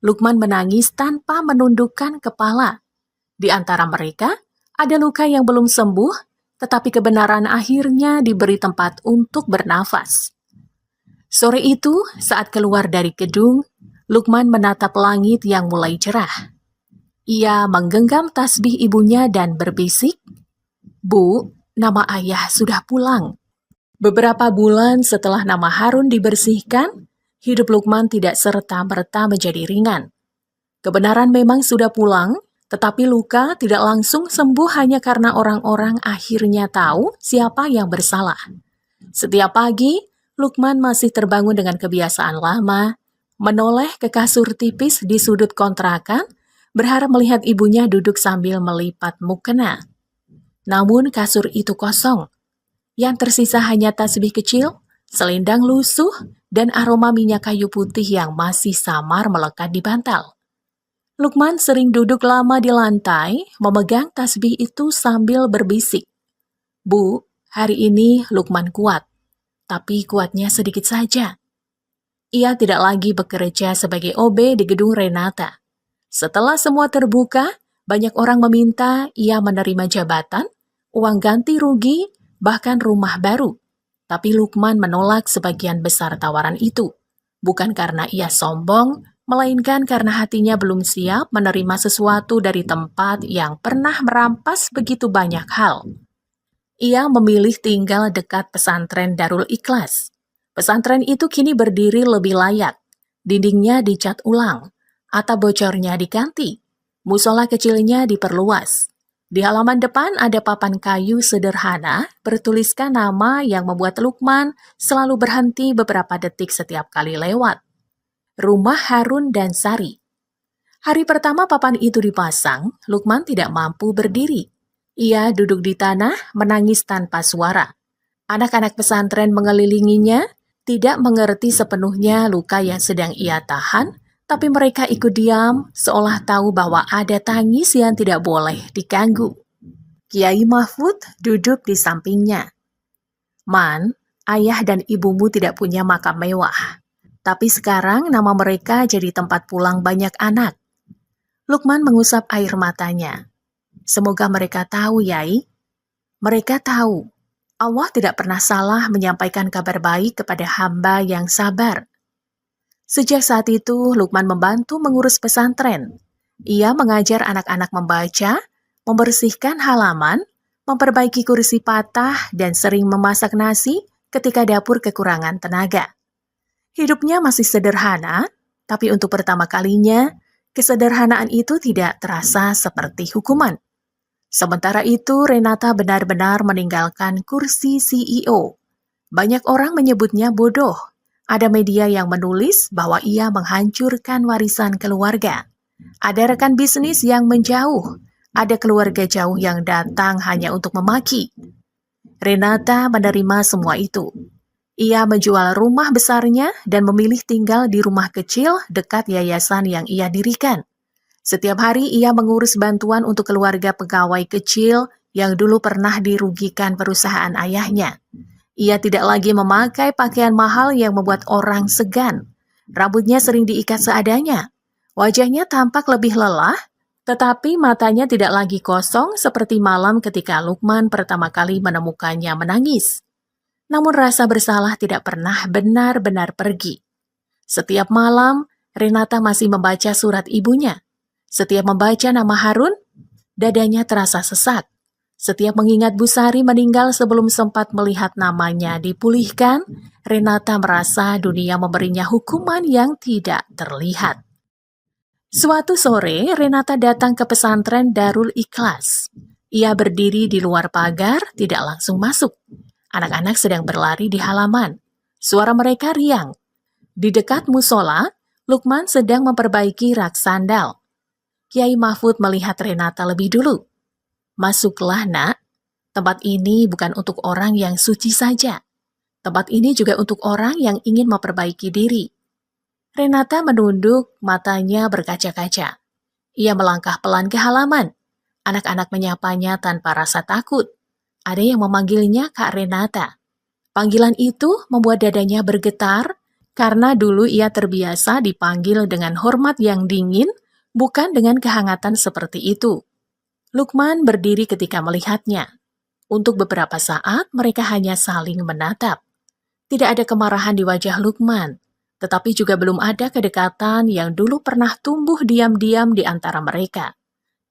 Lukman menangis tanpa menundukkan kepala. Di antara mereka, ada luka yang belum sembuh, tetapi kebenaran akhirnya diberi tempat untuk bernafas. Sore itu, saat keluar dari gedung, Lukman menatap langit yang mulai cerah. Ia menggenggam tasbih ibunya dan berbisik, "Bu, nama ayah sudah pulang." Beberapa bulan setelah nama Harun dibersihkan, hidup Lukman tidak serta-merta menjadi ringan. Kebenaran memang sudah pulang, tetapi luka tidak langsung sembuh hanya karena orang-orang akhirnya tahu siapa yang bersalah. Setiap pagi, Lukman masih terbangun dengan kebiasaan lama, menoleh ke kasur tipis di sudut kontrakan, berharap melihat ibunya duduk sambil melipat mukena. Namun kasur itu kosong. Yang tersisa hanya tasbih kecil, selendang lusuh, dan aroma minyak kayu putih yang masih samar melekat di bantal. Lukman sering duduk lama di lantai, memegang tasbih itu sambil berbisik. "Bu, hari ini Lukman kuat, tapi kuatnya sedikit saja." Ia tidak lagi bekerja sebagai OB di gedung Renata. Setelah semua terbuka, banyak orang meminta ia menerima jabatan, uang ganti rugi, bahkan rumah baru. Tapi Lukman menolak sebagian besar tawaran itu, bukan karena ia sombong, melainkan karena hatinya belum siap menerima sesuatu dari tempat yang pernah merampas begitu banyak hal. Ia memilih tinggal dekat pesantren Darul Ikhlas. Pesantren itu kini berdiri lebih layak. Dindingnya dicat ulang, atap bocornya diganti, musola kecilnya diperluas. Di halaman depan ada papan kayu sederhana bertuliskan nama yang membuat Lukman selalu berhenti beberapa detik setiap kali lewat. Rumah Harun dan Sari. Hari pertama papan itu dipasang, Lukman tidak mampu berdiri. Ia duduk di tanah, menangis tanpa suara. Anak-anak pesantren mengelilinginya, tidak mengerti sepenuhnya luka yang sedang ia tahan, tapi mereka ikut diam, seolah tahu bahwa ada tangis yang tidak boleh diganggu. Kiai Mahfud duduk di sampingnya. "Man, ayah dan ibumu tidak punya makam mewah. Tapi sekarang nama mereka jadi tempat pulang banyak anak." Lukman mengusap air matanya. "Semoga mereka tahu, Yai. Mereka tahu. Allah tidak pernah salah menyampaikan kabar baik kepada hamba yang sabar." Sejak saat itu, Lukman membantu mengurus pesantren. Ia mengajar anak-anak membaca, membersihkan halaman, memperbaiki kursi patah, dan sering memasak nasi ketika dapur kekurangan tenaga. Hidupnya masih sederhana, tapi untuk pertama kalinya, kesederhanaan itu tidak terasa seperti hukuman. Sementara itu, Renata benar-benar meninggalkan kursi CEO. Banyak orang menyebutnya bodoh. Ada media yang menulis bahwa ia menghancurkan warisan keluarga. Ada rekan bisnis yang menjauh. Ada keluarga jauh yang datang hanya untuk memaki. Renata menerima semua itu. Ia menjual rumah besarnya dan memilih tinggal di rumah kecil dekat yayasan yang ia dirikan. Setiap hari ia mengurus bantuan untuk keluarga pegawai kecil yang dulu pernah dirugikan perusahaan ayahnya. Ia tidak lagi memakai pakaian mahal yang membuat orang segan. Rambutnya sering diikat seadanya. Wajahnya tampak lebih lelah, tetapi matanya tidak lagi kosong seperti malam ketika Lukman pertama kali menemukannya menangis. Namun rasa bersalah tidak pernah benar-benar pergi. Setiap malam, Renata masih membaca surat ibunya. Setiap membaca nama Harun, dadanya terasa sesak. Setiap mengingat Bu Sari meninggal sebelum sempat melihat namanya dipulihkan, Renata merasa dunia memberinya hukuman yang tidak terlihat. Suatu sore, Renata datang ke pesantren Darul Ikhlas. Ia berdiri di luar pagar, tidak langsung masuk. Anak-anak sedang berlari di halaman. Suara mereka riang. Di dekat musola, Lukman sedang memperbaiki rak sandal. Kiai Mahfud melihat Renata lebih dulu. Masuklah, nak. Tempat ini bukan untuk orang yang suci saja. Tempat ini juga untuk orang yang ingin memperbaiki diri. Renata menunduk, matanya berkaca-kaca. Ia melangkah pelan ke halaman. Anak-anak menyapanya tanpa rasa takut. Ada yang memanggilnya Kak Renata. Panggilan itu membuat dadanya bergetar karena dulu ia terbiasa dipanggil dengan hormat yang dingin, bukan dengan kehangatan seperti itu. Lukman berdiri ketika melihatnya. Untuk beberapa saat mereka hanya saling menatap. Tidak ada kemarahan di wajah Lukman, tetapi juga belum ada kedekatan yang dulu pernah tumbuh diam-diam di antara mereka.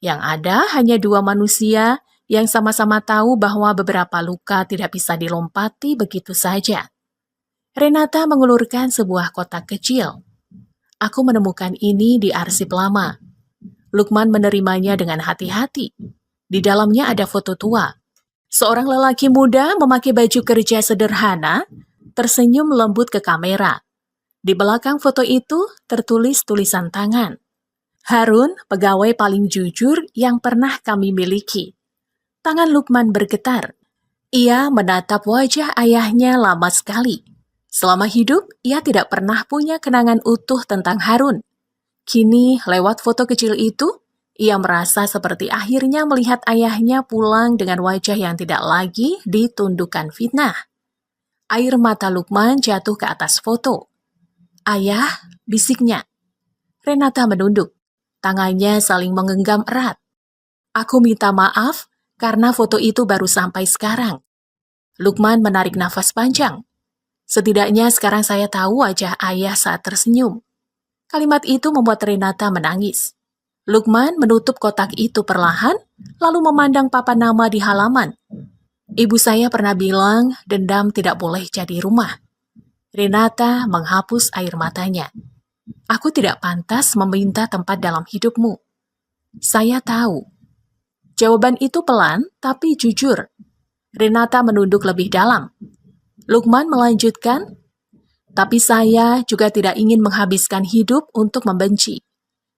Yang ada hanya dua manusia yang sama-sama tahu bahwa beberapa luka tidak bisa dilompati begitu saja. Renata mengulurkan sebuah kotak kecil. Aku menemukan ini di arsip lama. Lukman menerimanya dengan hati-hati. Di dalamnya ada foto tua. Seorang lelaki muda memakai baju kerja sederhana, tersenyum lembut ke kamera. Di belakang foto itu tertulis tulisan tangan. Harun, pegawai paling jujur yang pernah kami miliki. Tangan Lukman bergetar. Ia menatap wajah ayahnya lama sekali. Selama hidup, ia tidak pernah punya kenangan utuh tentang Harun. Kini, lewat foto kecil itu, ia merasa seperti akhirnya melihat ayahnya pulang dengan wajah yang tidak lagi ditundukkan fitnah. Air mata Lukman jatuh ke atas foto. Ayah, bisiknya. Renata menunduk. Tangannya saling menggenggam erat. Aku minta maaf karena foto itu baru sampai sekarang. Lukman menarik nafas panjang. Setidaknya sekarang saya tahu wajah ayah saat tersenyum. Kalimat itu membuat Renata menangis. Lukman menutup kotak itu perlahan, lalu memandang papan nama di halaman. Ibu saya pernah bilang dendam tidak boleh jadi rumah. Renata menghapus air matanya. Aku tidak pantas meminta tempat dalam hidupmu. Saya tahu. Jawaban itu pelan, tapi jujur. Renata menunduk lebih dalam. Lukman melanjutkan, tapi saya juga tidak ingin menghabiskan hidup untuk membenci.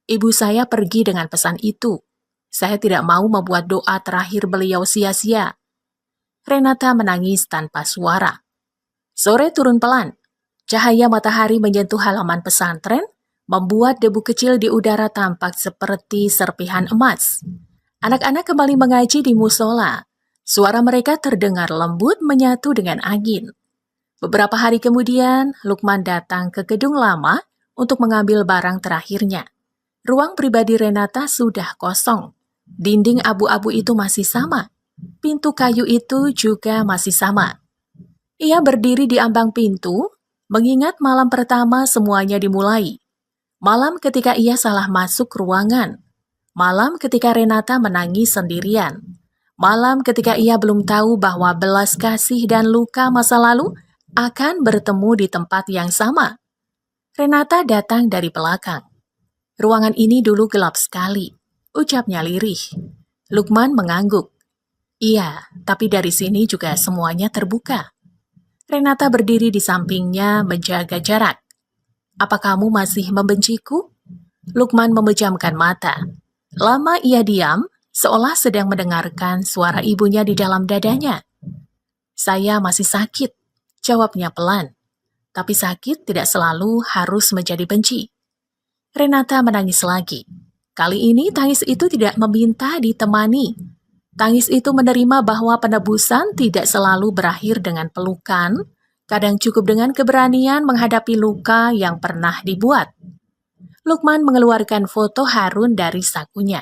Ibu saya pergi dengan pesan itu. Saya tidak mau membuat doa terakhir beliau sia-sia. Renata menangis tanpa suara. Sore turun pelan. Cahaya matahari menyentuh halaman pesantren, membuat debu kecil di udara tampak seperti serpihan emas. Anak-anak kembali mengaji di musola. Suara mereka terdengar lembut menyatu dengan angin. Beberapa hari kemudian, Lukman datang ke gedung lama untuk mengambil barang terakhirnya. Ruang pribadi Renata sudah kosong. Dinding abu-abu itu masih sama. Pintu kayu itu juga masih sama. Ia berdiri di ambang pintu, mengingat malam pertama semuanya dimulai. Malam ketika ia salah masuk ruangan. Malam ketika Renata menangis sendirian. Malam ketika ia belum tahu bahwa belas kasih dan luka masa lalu akan bertemu di tempat yang sama. Renata datang dari belakang. Ruangan ini dulu gelap sekali, ucapnya lirih. Lukman mengangguk. Iya, tapi dari sini juga semuanya terbuka. Renata berdiri di sampingnya menjaga jarak. Apa kamu masih membenciku? Lukman memejamkan mata. Lama ia diam, seolah sedang mendengarkan suara ibunya di dalam dadanya. "Saya masih sakit," jawabnya pelan. Tapi sakit tidak selalu harus menjadi benci. Renata menangis lagi. Kali ini tangis itu tidak meminta ditemani. Tangis itu menerima bahwa penebusan tidak selalu berakhir dengan pelukan, kadang cukup dengan keberanian menghadapi luka yang pernah dibuat. Lukman mengeluarkan foto Harun dari sakunya.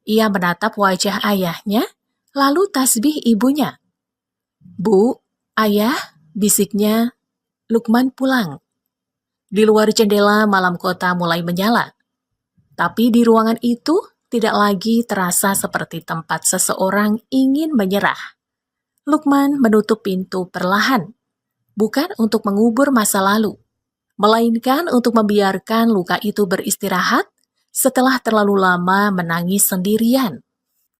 Ia menatap wajah ayahnya, lalu tasbih ibunya. "Bu, ayah," bisiknya. Lukman pulang. Di luar jendela malam kota mulai menyala. Tapi di ruangan itu tidak lagi terasa seperti tempat seseorang ingin menyerah. Lukman menutup pintu perlahan, bukan untuk mengubur masa lalu, melainkan untuk membiarkan luka itu beristirahat setelah terlalu lama menangis sendirian.